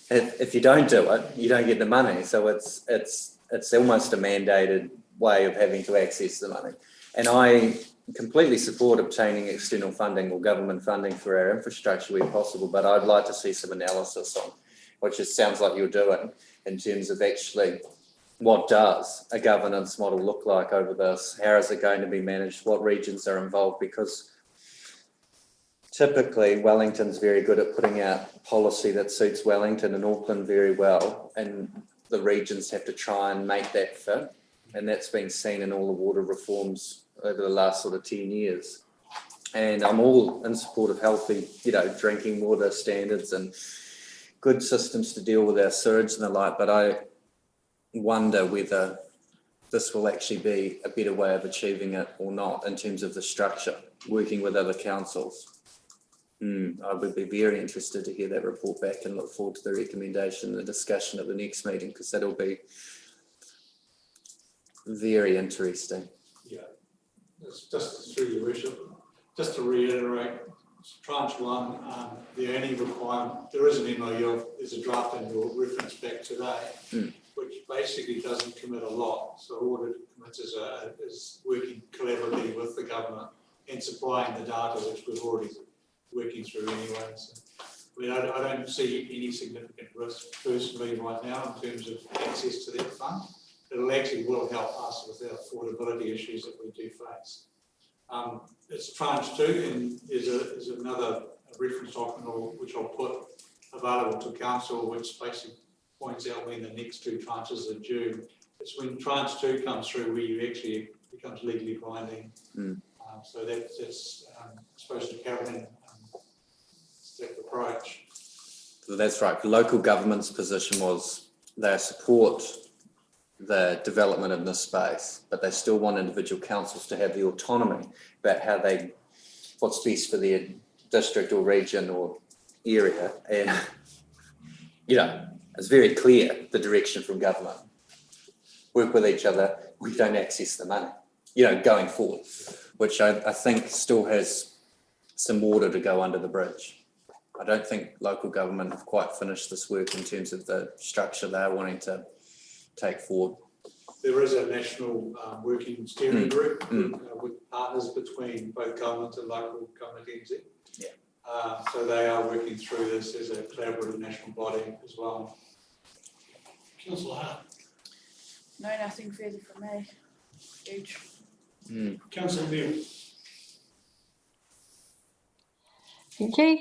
if you don't do it, you don't get the money. So it's almost a mandated way of having to access the money. And I completely support obtaining external funding or government funding for our infrastructure where possible, but I'd like to see some analysis on, which it sounds like you're doing, in terms of actually what does a governance model look like over this? How is it going to be managed? What regions are involved? Because typically Wellington's very good at putting out policy that suits Wellington and Auckland very well, and the regions have to try and make that fit. And that's been seen in all the water reforms over the last sort of 10 years. And I'm all in support of healthy, drinking water standards and good systems to deal with our sewage and the like, but I wonder whether this will actually be a better way of achieving it or not in terms of the structure, working with other councils. I would be very interested to hear that report back and look forward to the recommendation and the discussion at the next meeting, because that'll be very interesting. Yeah, it's just through your worship, just to reiterate, tranche one, the only requirement, there is an MOU, there's a draft and your reference back today, which basically doesn't commit a lot. So all it commits is working collaboratively with the government and supplying the data, which we've already working through anyway. So, I don't see any significant risk personally right now in terms of access to that fund. It'll actually will help us with our affordability issues that we do face. It's tranche 2, and there's another reference document which I'll put available to council, which basically points out when the next 2 tranches are due. It's when tranche 2 comes through where you actually becomes legally binding. So that's supposed to carry in that approach. So that's right. Local government's position was they support the development in this space, but they still want individual councils to have the autonomy about what's best for their district or region or area. And, it's very clear the direction from government. Work with each other. We don't access the money, going forward, which I think still has some water to go under the bridge. I don't think local government have quite finished this work in terms of the structure they're wanting to take forward. There is a national working steering group with partners between both government and local government entities. So they are working through this as a collaborative national body as well. Councillor Hart. No, nothing further from me. Huge. Councillor Neal. Thank you.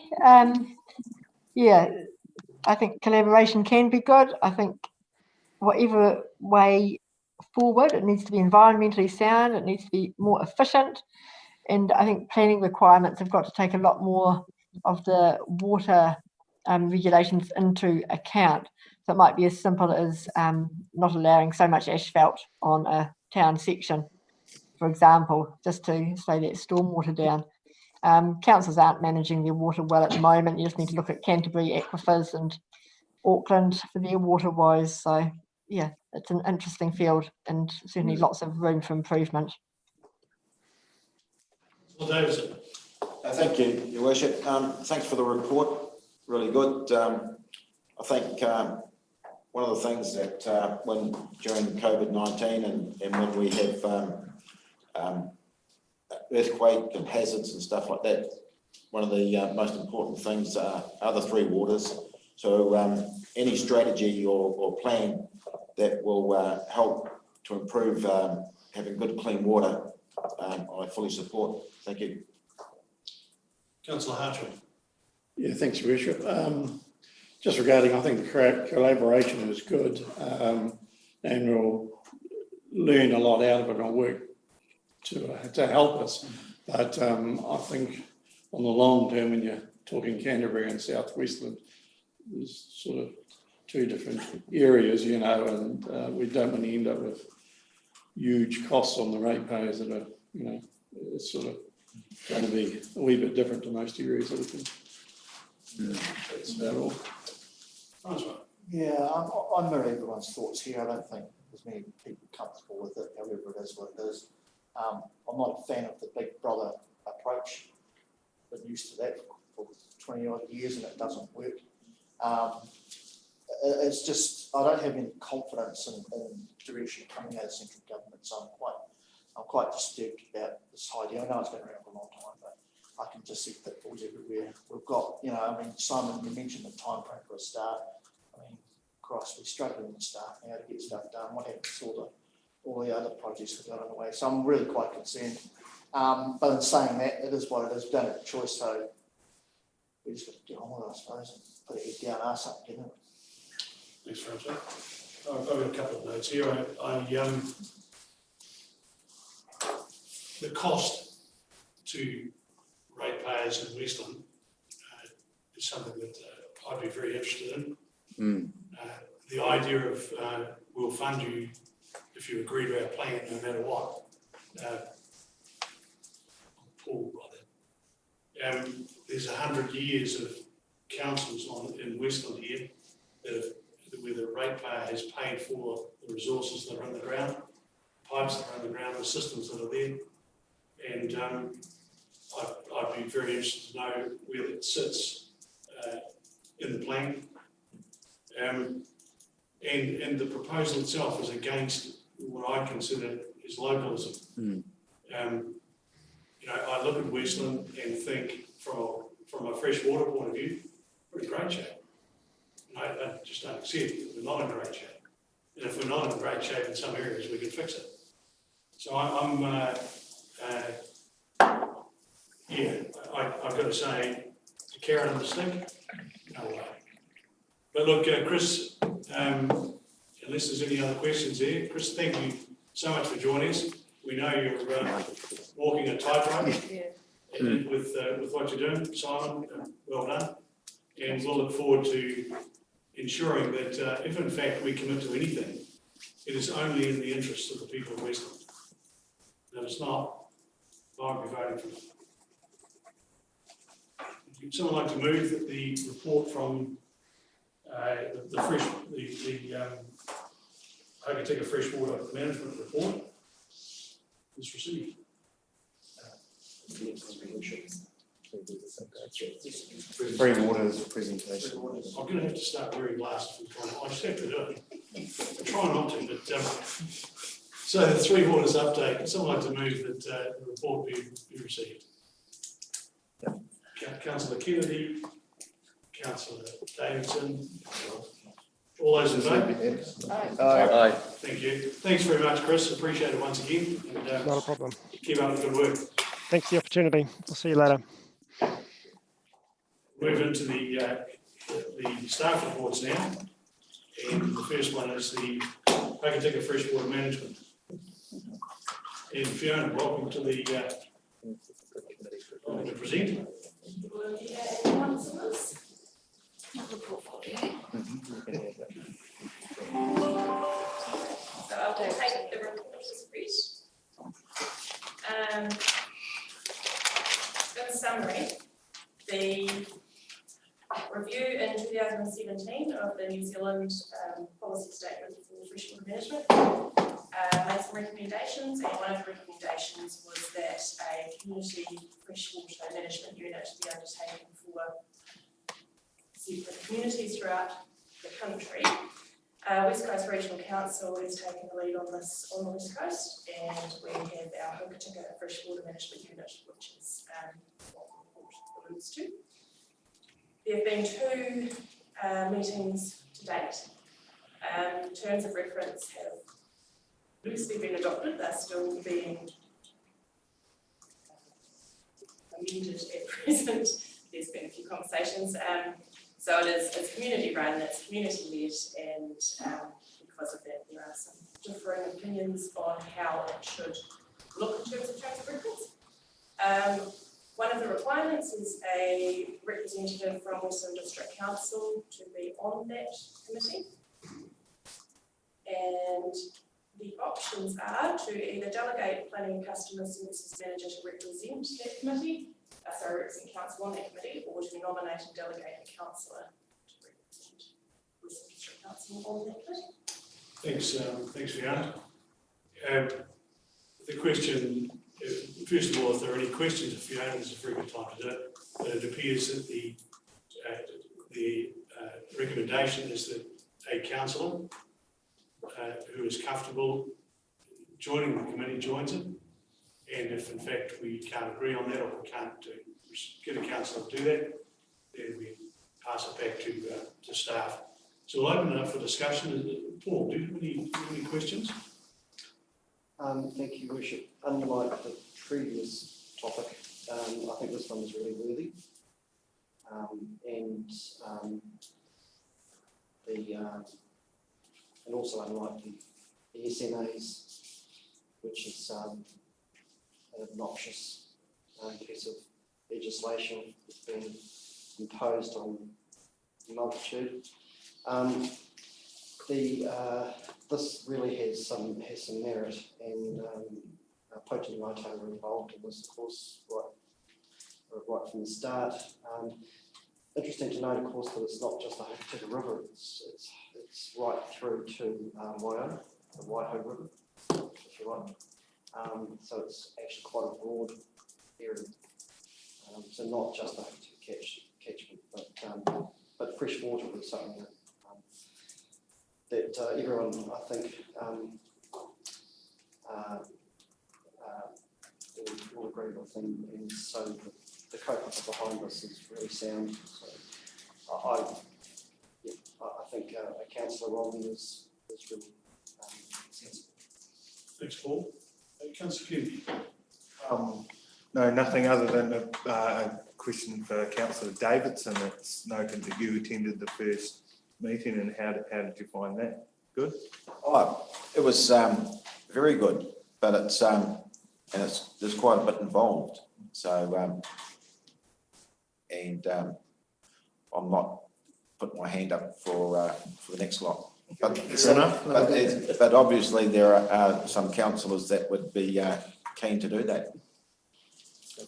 I think collaboration can be good. I think whatever way forward, it needs to be environmentally sound, it needs to be more efficient, and I think planning requirements have got to take a lot more of the water regulations into account. So it might be as simple as not allowing so much asphalt on a town section, for example, just to slow that stormwater down. Councils aren't managing their water well at the moment. You just need to look at Canterbury aquifers and Auckland for their water woes. So yeah, it's an interesting field and certainly lots of room for improvement. Well, Davidson. Thank you, Your Worship. Thanks for the report. Really good. I think one of the things that during COVID-19 and when we have earthquake and hazards and stuff like that, one of the most important things are the 3 waters. So any strategy or plan that will help to improve having good clean water, I fully support. Thank you. Councillor Hartram. Yeah, thanks, Your Worship. Just regarding, I think the collaboration is good, and we'll learn a lot out of it and work to help us. But I think on the long term, when you're talking Canterbury and South Westland, there's sort of 2 different areas, and we don't want to end up with huge costs on the ratepayers that are, it's sort of going to be a wee bit different to most areas that we can. That's about all. Yeah, I'm mirroring everyone's thoughts here. I don't think there's many people comfortable with it, however it is what it is. I'm not a fan of the big brother approach. Been used to that for 20 odd years and it doesn't work. It's just, I don't have any confidence in direction coming out of central government, so I'm quite disturbed about this idea. I know it's been around for a long time, but I can just see pitfalls everywhere. We've got, Simon, you mentioned the time frame for a start. Christ, we're struggling with staff now to get stuff done. What happens to all the other projects that got on the way? So I'm really quite concerned. But in saying that, it is what it is. We don't have a choice, so we just got to get on with it, I suppose, and put a head down, ask something, get it. Thanks, Francois. I've got a couple of notes here. the cost to ratepayers in Westland is something that I'd be very interested in. The idea of we'll fund you if you agree to our plan no matter what. I'm appalled by that. There's 100 years of councils in Westland here where the ratepayer has paid for the resources that are in the ground, pipes that are in the ground, the systems that are there. And I'd be very interested to know where it sits in the plan. And the proposal itself is against what I consider is localism. I look at Westland and think from a fresh water point of view, we're in great shape. I just don't accept that we're not in great shape. And if we're not in great shape in some areas, we can fix it. So I've got to say, the carrot and the stick, no way. But look, Chris, unless there's any other questions there, Chris, thank you so much for joining us. We know you're walking a tightrope with what you're doing, Simon. Well done. And we'll look forward to ensuring that if in fact we commit to anything, it is only in the interests of the people of Westland. And if it's not, I won't be voting for it. Would someone like to move that the report from Hokitika Freshwater Management Report is received? Free Water's presentation. I'm going to have to start wearing glasses. I just have to do it. I try not to, but so the Three Waters update. Would someone like to move that the report be received? Councillor Kennedy, Councillor Davidson, all those in favour? Aye. Thank you. Thanks very much, Chris. Appreciate it once again. And, Not a problem. Keep up the good work. Thanks for the opportunity. I'll see you later. Move into the staff reports now. And the first one is the Hokitika Freshwater Management. And Fiona, welcome to the present. So I'll take the report as read. In summary, the review in 2017 of the New Zealand policy statement for freshwater management made some recommendations, and one of the recommendations was that a community freshwater management unit be undertaken for separate communities throughout the country. West Coast Regional Council is taking the lead on this on the West Coast, and we have our Hokitika Freshwater Management Unit, which is what the report alludes to. There have been two meetings to date. Terms of reference have loosely been adopted. They're still being amended at present. There's been a few conversations. So it's community run, it's community led, and because of that, there are some differing opinions on how it should look in terms of reference. One of the requirements is a representative from Western District Council to be on that committee. And the options are to either delegate planning and customer services manager to represent that committee, represent council on that committee, or to nominate and delegate a councillor to represent Western District Council on that committee. Thanks, Fiona. The question, first of all, if there are any questions of Fiona, this is a very good time to do it. But it appears that the recommendation is that a councillor who is comfortable joining the committee joins it. And if in fact we can't agree on that, or we can't get a councillor to do that, then we pass it back to staff. So we'll open it up for discussion. Paul, do you have any questions? Thank you, Worship. Unlike the previous topic, I think this one is really worthy. And also unlike the SMAs, which is an obnoxious piece of legislation that's been imposed on the multitude. This really has some merit, and Poaching and Waitoa were involved in this, of course, right from the start. Interesting to note, of course, that it's not just the Hokitika River; it's right through to Waioa, the Waiho River, if you like. So it's actually quite a broad area. So not just the Hokitika catchment, but fresh water is something that everyone, I think, will agree with, and so the co-pilot behind this is really sound. So I think a councillor Rodney is really sensible. Thanks, Paul. Councillor Kennedy. No, nothing other than a question for Councillor Davidson. It's noted that you attended the first meeting, and how did you find that? Good? Oh, it was very good, but there's quite a bit involved. So, I'm not putting my hand up for the next lot. But obviously there are some councillors that would be keen to do that.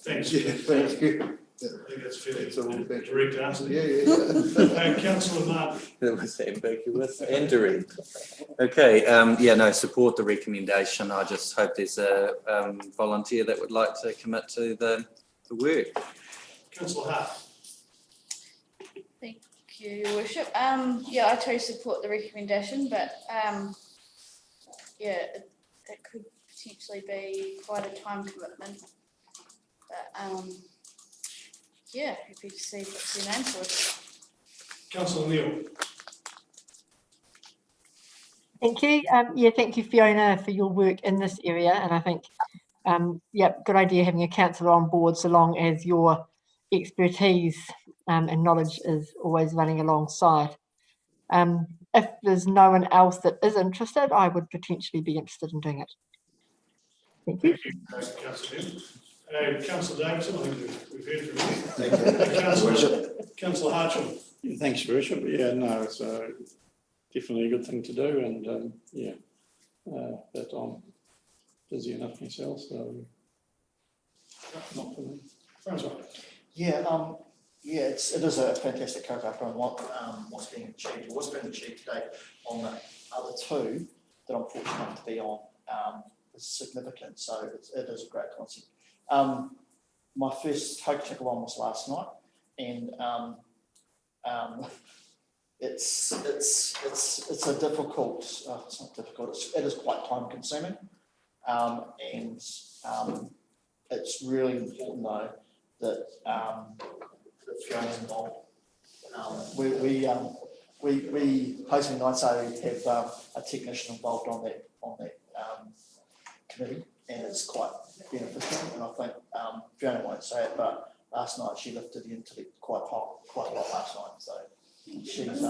Thanks. Thank you. I think that's fairly It's all direct answer. Yeah. Councillor Martin. That was ambiguous and direct. Okay, yeah, no, support the recommendation. I just hope there's a volunteer that would like to commit to the work. Councillor Hart. Thank you, Your Worship. Yeah, I too support the recommendation, but yeah, it could potentially be quite a time commitment. But yeah, happy to see what's your name for it. Councillor Neil. Thank you. Yeah, thank you, Fiona, for your work in this area. And I think, yeah, good idea having a councillor on board so long as your expertise and knowledge is always running alongside. If there's no one else that is interested, I would potentially be interested in doing it. Thank you. Thank you, Councillor Neil. Councillor Davidson, I think we've heard from you. Thank you. Councillor Hartsham. Yeah, thanks, Your Worship. Yeah, no, it's definitely a good thing to do, and yeah, but I'm busy enough myself, so not for me. Yeah, yeah, it is a fantastic cover on what's being achieved, what's been achieved today on the other two that I'm fortunate enough to be on is significant. So it is a great concept. My first Hokitika one was last night, and it's a difficult. It's not difficult. It is quite time consuming, and it's really important though that Fiona's involved. We Posting Nights have a technician involved on that committee, and it's quite beneficial. And I think Fiona won't say it, but last night she lifted the intellect quite a lot last night. So she's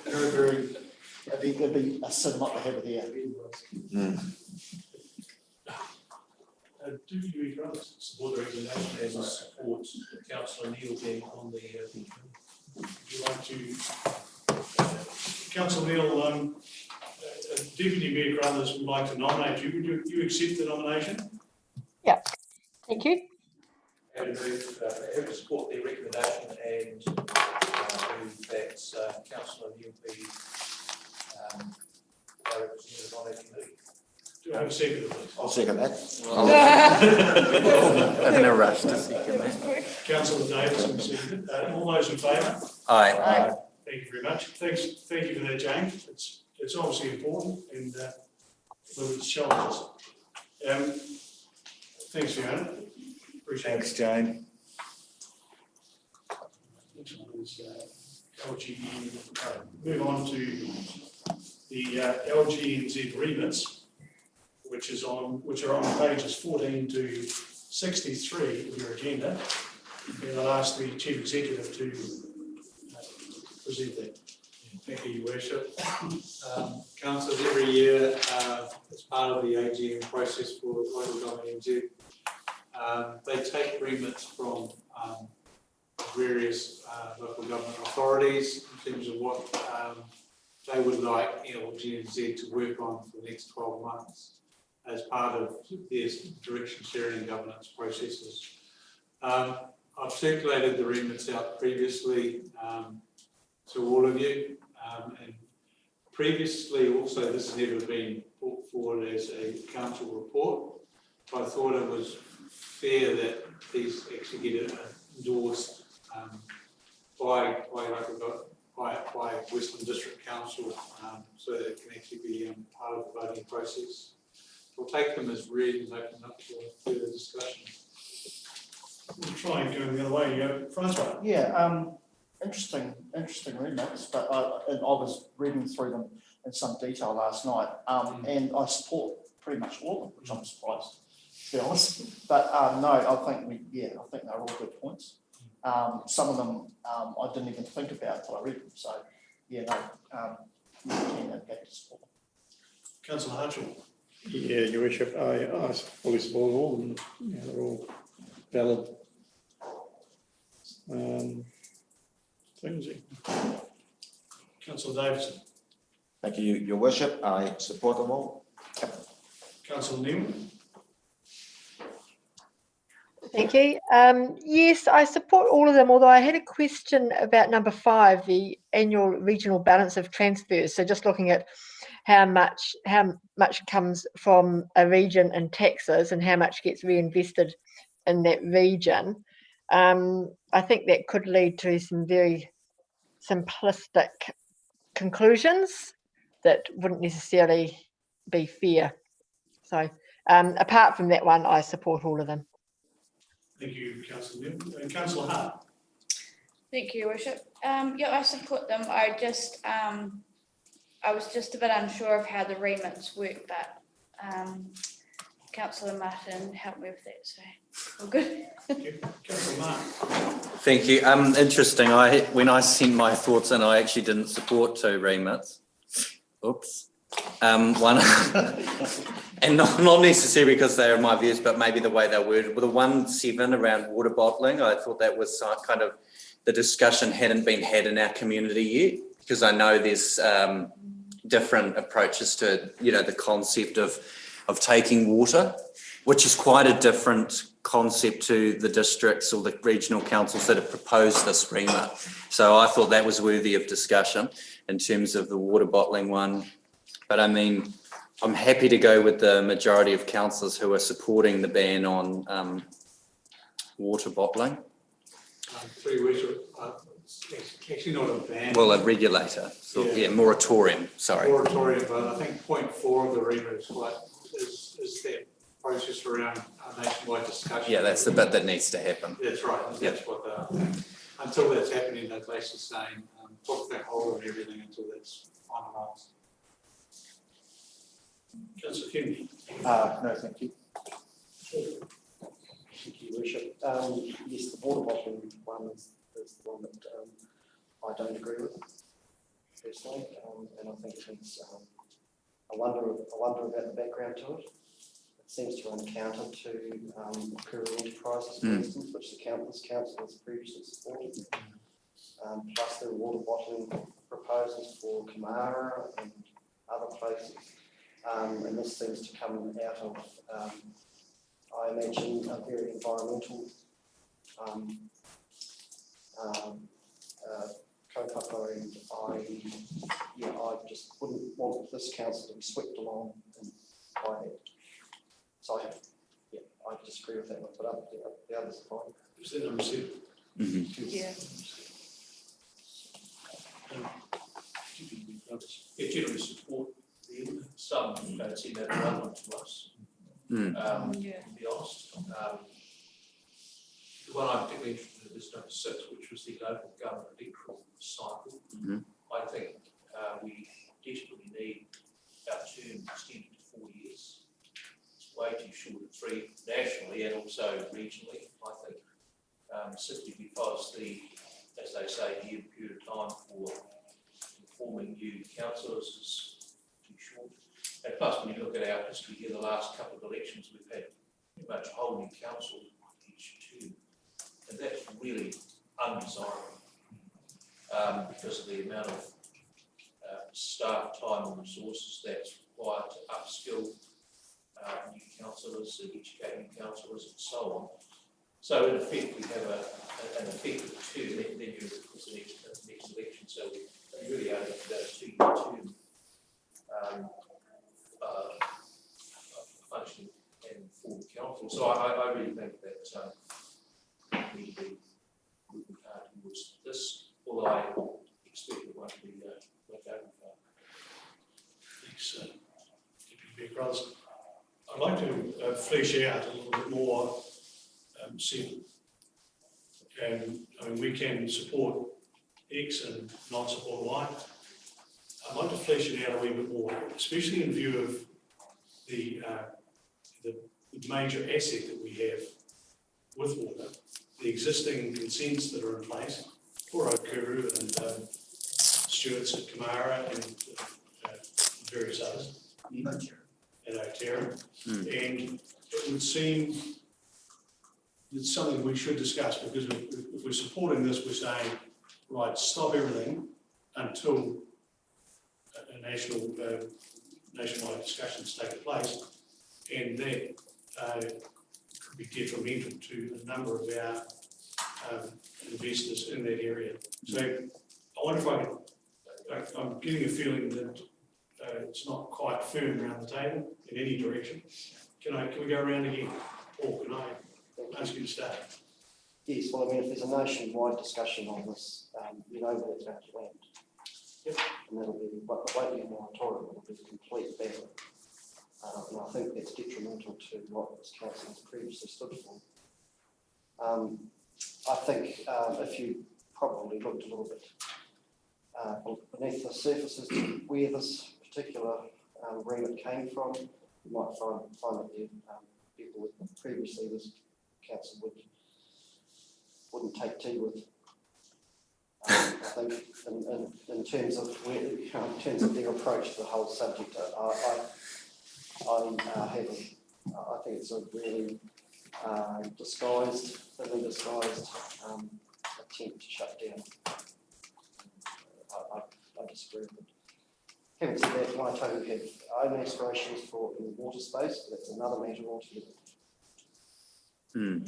very. It'd be a sin not to have her there. Do you support the recommendation as a support Councillor Neil being on the committee? Would you like to, Councillor Neil, Deputy Mayor Carruthers would like to nominate you. Would you accept the nomination? Yeah, thank you. And move to support the recommendation and move that Councillor Neil be represented on that committee. Do I have a second, please? I'll second that. I'm in a rush to second that. Councillor Davidson, seconded. All those in favour? Aye. Aye. Thank you very much. Thank you for that, James. It's obviously important and with its challenges. Thanks, Fiona. Appreciate Thanks, Jane. Next one is LGN. Move on to the LGNZ remits, which are on pages 14 to 63 of your agenda. And I'll ask the Chief Executive to present that. Thank you, Your Worship. Councillors, every year, as part of the AGM process for Local Government NZ, They take remits from various local government authorities in terms of what they would like LGNZ to work on for the next 12 months as part of their direction sharing and governance processes. I've circulated the remits out previously to all of you, and previously also this has never been put forward as a council report, but I thought it was fair that these actually get endorsed by Western District Council, so that it can actually be part of the voting process. We'll take them as read and open up for further discussion. We'll try and go the other way. Francois. Yeah, interesting remits, but I was reading through them in some detail last night, and I support pretty much all of them, which I'm surprised, to be honest. But no, I think they're all good points. Some of them I didn't even think about until I read them. So yeah, no, get to support them. Councillor Hutchell. Yeah, Your Worship, I fully support all of them. Yeah, they're all valid things. Councillor Davidson. Thank you, Your Worship. I support them all. Councillor Newman. Thank you. Yes, I support all of them, although I had a question about number 5, the annual regional balance of transfers. So just looking at how much comes from a region in taxes and how much gets reinvested in that region. I think that could lead to some very simplistic conclusions that wouldn't necessarily be fair. So apart from that one, I support all of them. Thank you, Councillor Newman. And Councillor Hart. Thank you, Your Worship. Yeah, I support them. I was just a bit unsure of how the remits work, but Councillor Martin helped me with that, so all good. Thank you. Councillor Martin. Thank you. Interesting. When I sent my thoughts in, I actually didn't support 2 remits. Oops. One, and not necessarily because they are my views, but maybe the way they're worded. Well, the 1.7 around water bottling, I thought that was kind of the discussion hadn't been had in our community yet, because I know there's different approaches to the concept of taking water, which is quite a different concept to the districts or the regional councils that have proposed this remit. So I thought that was worthy of discussion in terms of the water bottling one. But I mean, I'm happy to go with the majority of councillors who are supporting the ban on water bottling. It's actually not a ban. Well, a regulator, so yeah, moratorium, sorry. Moratorium, but I think point 4 of the remit is that process around nationwide discussion. Yeah, that's the bit that needs to happen. That's right. That's what until that's happening, they're basically saying put that hold on everything until that's finalised. Councillor Kenny. No, thank you. Thank you, Your Worship. Yes, the water bottling one is the one that I don't agree with personally, and I think it's I wonder about the background to it. It seems to run counter to Courier Enterprises, for instance, which this council has previously supported. Plus there are water bottling proposals for Kamara and other places. And this seems to come out of, I imagine, a very environmental kaupapa, and I just wouldn't want this council to be swept along by that. So I disagree with that one, but the others are fine. Is that number 7? Yeah. Generally support them. Some don't seem to have a relevant to us. To be honest. The one I'm particularly interested in is number 6, which was the local government electoral cycle. I think we desperately need our term extended to 4 years. It's way too short of 3 nationally and also regionally, I think, simply because as they say, the period of time for forming new councillors is too short. And plus, when you look at our history here, the last couple of elections we've had much holding council each term. And that's really undesirable because of the amount of staff time and resources that's required to upskill new councillors and educate new councillors and so on. So in effect, we have an effective term, then you of course the next election. So we really only have about a 2-year term functioning and for the council. So I really think that we need to be moving hard towards this, although I expect it won't be work out. Thanks, Deputy Mayor Crothers. I'd like to flesh out a little bit more, I mean, we can support X and not support Y. I'd like to flesh it out a wee bit more, especially in view of the major asset that we have with water, the existing consents that are in place for Okuru and Stewart's at Kamara and various others, and Otera. And it would seem it's something we should discuss, because if we're supporting this, we're saying, right, stop everything until a nationwide discussions take place, and that could be detrimental to a number of our investors in that area. So I wonder if I'm getting a feeling that it's not quite firm around the table in any direction. Can we go around again? Or can I ask you to start? Yes, well, I mean, if there's a nationwide discussion on this, you know where it's going to land. Yep. And that'll be, but the waiting moratorium will be a complete ban. And I think that's detrimental to what this council has previously stood for. I think if you probably looked a little bit beneath the surface as to where this particular remit came from, you might find that the people that previously this council wouldn't take tea with. I think in terms of where, in terms of their approach to the whole subject, I think it's a really thinly disguised attempt to shut down. I disagree with it. Having said that, Waitohu have own aspirations for in the water space, but that's another matter altogether.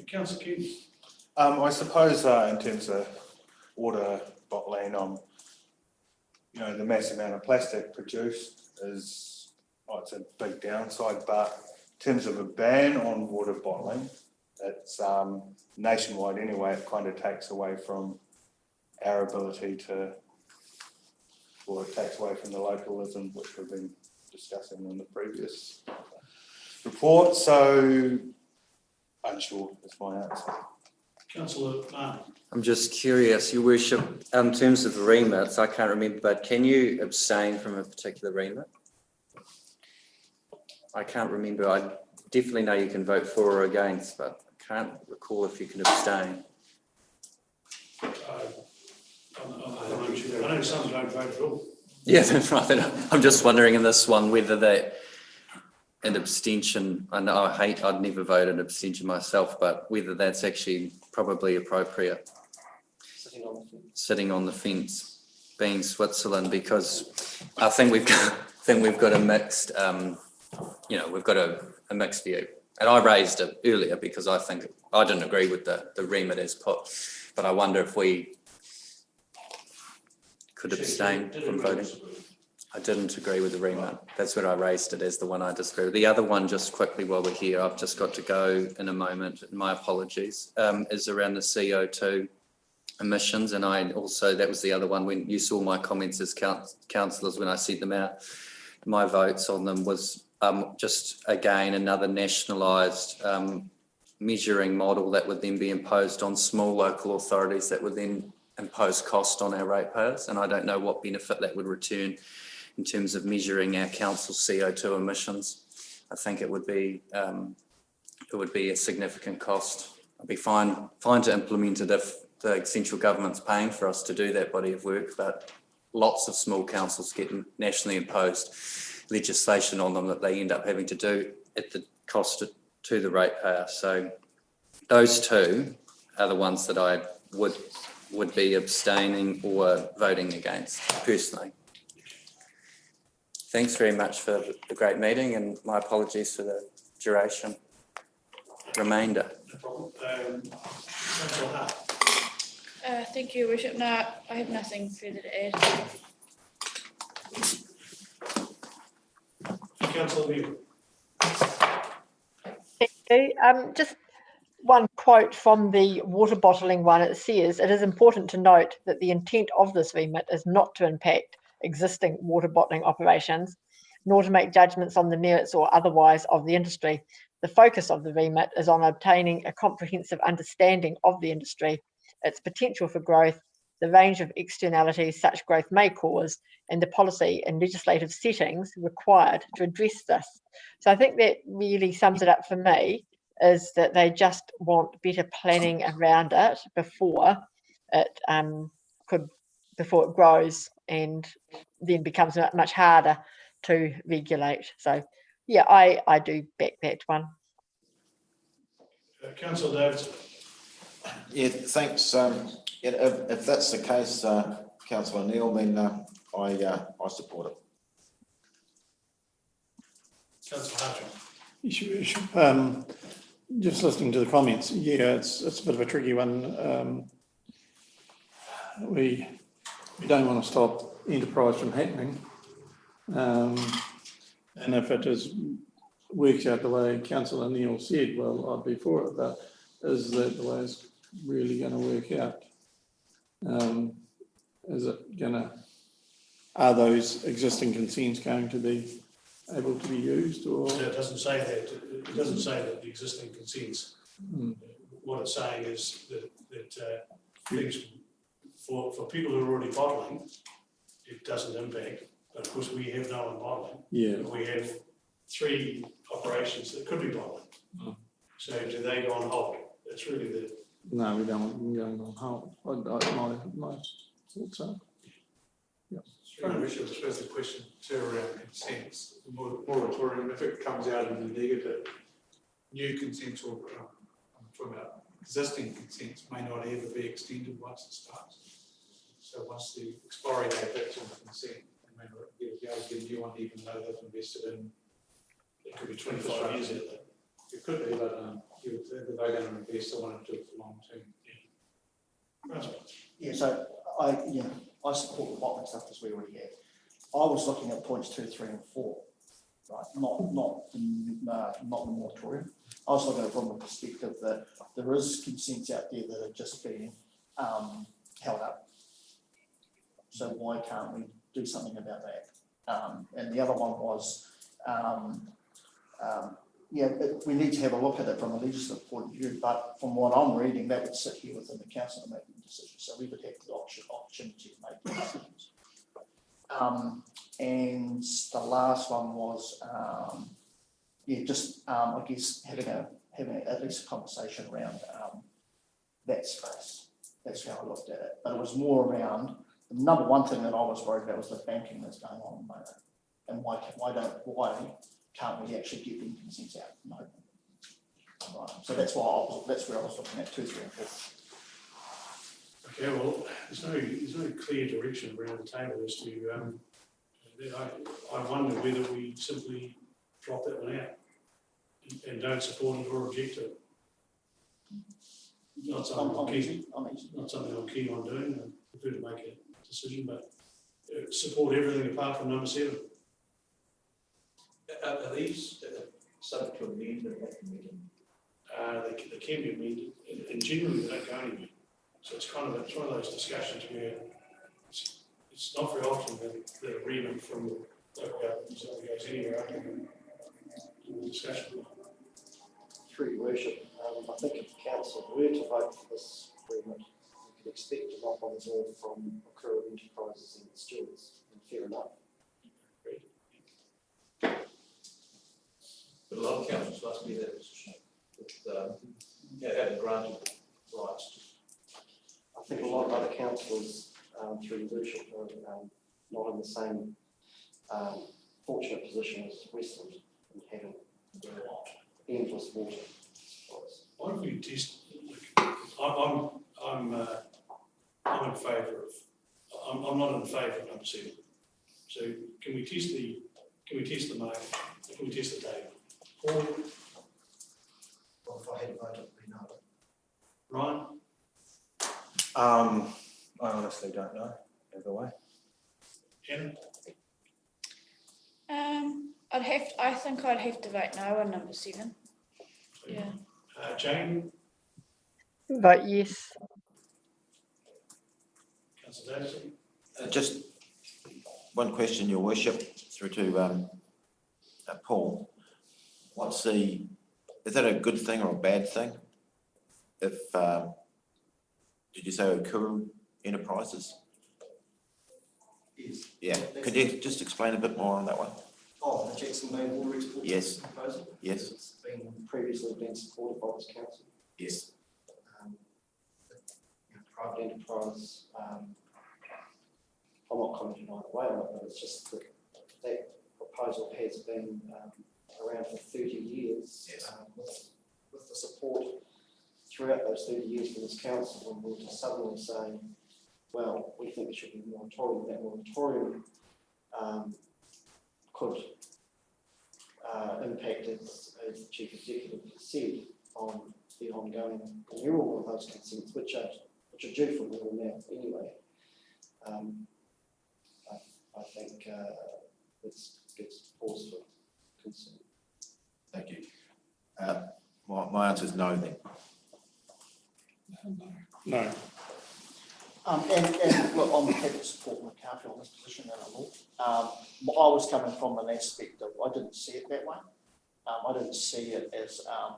Councillor King. I suppose in terms of water bottling, the mass amount of plastic produced is, it's a big downside, but in terms of a ban on water bottling, it's nationwide anyway. It kind of takes away from our ability it takes away from the localism which we've been discussing in the previous report. So, unsure is my answer. Councillor Martin. I'm just curious, Your Worship, in terms of remits, I can't remember, but can you abstain from a particular remit? I can't remember. I definitely know you can vote for or against, but I can't recall if you can abstain. I know some don't vote at all. Yeah, that's right. I'm just wondering in this one whether an abstention, I know I'd never vote an abstention myself, but whether that's actually probably appropriate. Sitting on the fence, being Switzerland, because I think we've got a mixed, we've got a mixed view. And I raised it earlier because I think I didn't agree with the remit as put, but I wonder if we could abstain from voting. I didn't agree with the remit. That's where I raised it as the one I disagree with. The other one, just quickly while we're here, I've just got to go in a moment, my apologies, is around the CO2 emissions. And that was the other one when you saw my comments as councillors when I sent them out. My votes on them was just, again, another nationalised measuring model that would then be imposed on small local authorities that would then impose cost on our ratepayers. And I don't know what benefit that would return in terms of measuring our council's CO2 emissions. I think it would be a significant cost. I'd be fine to implement it if the central government's paying for us to do that body of work, but lots of small councils get nationally imposed legislation on them that they end up having to do at the cost to the ratepayer. So those two are the ones that I would be abstaining or voting against personally. Thanks very much for the great meeting, and my apologies for the duration. Remainder. No problem. Councillor Hart. Thank you, Your Worship. No, I have nothing further to add. Councillor Neal. Thank you. Just one quote from the water bottling one. It says, "It is important to note that the intent of this remit is not to impact existing water bottling operations, nor to make judgments on the merits or otherwise of the industry. The focus of the remit is on obtaining a comprehensive understanding of the industry, its potential for growth, the range of externalities such growth may cause, and the policy and legislative settings required to address this." So I think that really sums it up for me, is that they just want better planning around it before it before it grows and then becomes much harder to regulate. So yeah, I do back that one. Councillor Davidson. Yeah, thanks. If that's the case, Councillor Neal, then I support it. Councillor Hartram. You should, just listening to the comments, yeah, it's a bit of a tricky one. We don't want to stop enterprise from happening, and if it works out the way Councillor Neal said, well, I'd be for it. But is that the way it's really going to work out? Is it going to? Are those existing consents going to be able to be used, or? It doesn't say that. It doesn't say that the existing consents. What it's saying is that things for people who are already bottling, it doesn't impact. But of course, we have no one bottling. Yeah. We have 3 operations that could be bottling. So do they go on hold? That's really the. No, we don't want them going on hold. My thoughts are. I wish I suppose the question too around consents, the moratorium, if it comes out in the negative, new consents or I'm talking about existing consents may not ever be extended once it starts. So once the expiry date hits on the consent, they may not be able to get a new one even though they've invested in. It could be 25 years out there. It could be, but if they're going to invest, I want to do it for long term. Yeah, so I support the bottling stuff as we already have. I was looking at points 2, 3, and 4, right? Not the moratorium. I was looking at it from the perspective that there is consents out there that are just being held up. So why can't we do something about that? And the other one was, we need to have a look at it from a legislative point of view. But from what I'm reading, that would sit here within the council to make decisions. So we would have the opportunity to make decisions. And the last one was, I guess having at least a conversation around that space. That's how I looked at it. But it was more around the number one thing that I was worried about was the banking that's going on at the moment, and why can't we actually get them consents out? No. Right. So that's where I was looking at 2, 3, and 4. Okay, well, there's no clear direction around the table as to. I wonder whether we simply drop that one out and don't support it or object to it. Not something I'm keen on doing. I prefer to make a decision, but support everything apart from number 7. Are these subject to amendment at the meeting? They can be amended, and generally they don't go anywhere. So it's one of those discussions where it's not very often that the agreement from the local government goes anywhere in the discussion. Through your worship, I think if the council were to vote for this agreement, we could expect a knock-ons all from Okura Enterprises and stewards, and fair enough. But a lot of councils must be in that position with having granted rights. I think a lot of other councillors through your worship are not in the same fortunate position as Westland in having endless water. Why don't we test, I'm in favour of, I'm not in favour of number 7. So can we test the market, can we test the data? Paul? Well, if I had a vote, it would be no. Ryan? I honestly don't know, either way. Anna? I think I'd have to vote no on number 7. Yeah. Jane? Vote yes. Councillor Davison? Just one question, Your Worship, through to Paul. Is that a good thing or a bad thing? If, did you say Okuru Enterprises? Yes. Yeah, could you just explain a bit more on that one? Oh, the Jackson Bay water export Yes. proposal? Yes. It's previously been supported by this council. Yes. Private enterprise, I'm not commenting either way on it, but it's just that that proposal has been around for 30 years. Yes. With the support throughout those 30 years from this council, and we're just suddenly saying, well, we think there should be a moratorium. That moratorium could impact, as the Chief Executive said, on the ongoing renewal of those consents, which are due for renewal now anyway. I think this gives pause for concern. Thank you. My answer is no then. No. And look, I'm happy to support McCarthy on this position and I will. I was coming from an aspect of, I didn't see it that way. I didn't see it as a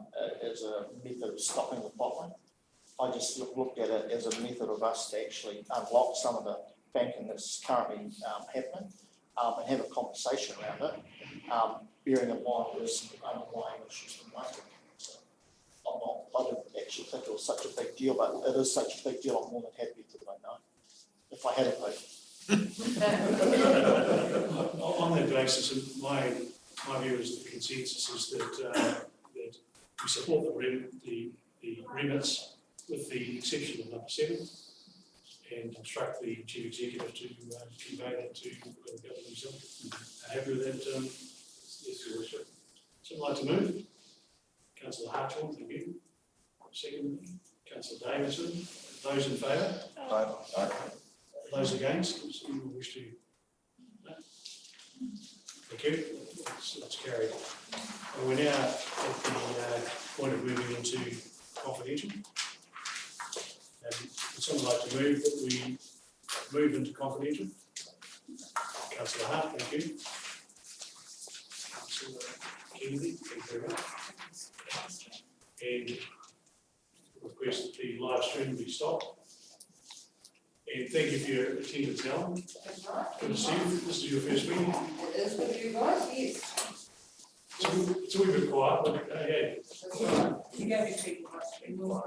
method of stopping the bottling. I just looked at it as a method of us to actually unlock some of the banking that's currently happening and have a conversation around it, bearing in mind there's some underlying issues in the market. So I didn't actually think it was such a big deal, but it is such a big deal. I'm more than happy to vote no, if I had a vote. On that basis, my view is the consensus is that we support the remits with the exception of number 7 and instruct the Chief Executive to convey that to the Government of New Zealand. Happy with that? Yes, Your Worship. Someone like to move? Councillor Hartshorn, thank you. Second, Councillor Davison. Those in favour? Aye. Those against? Someone wish to? No? Thank you. That's carried. And we're now at the point of moving into confidential. Would someone like to move that we move into confidential? Councillor Hart, thank you. Councillor Kennedy, thank you very much. And request that the live stream be stopped. And thank you for your attendance, Helen. That's right. Good to see you. This is your first meeting. It is with you guys, yes. It's a wee bit quiet, but yeah. That's right. You gave me people much.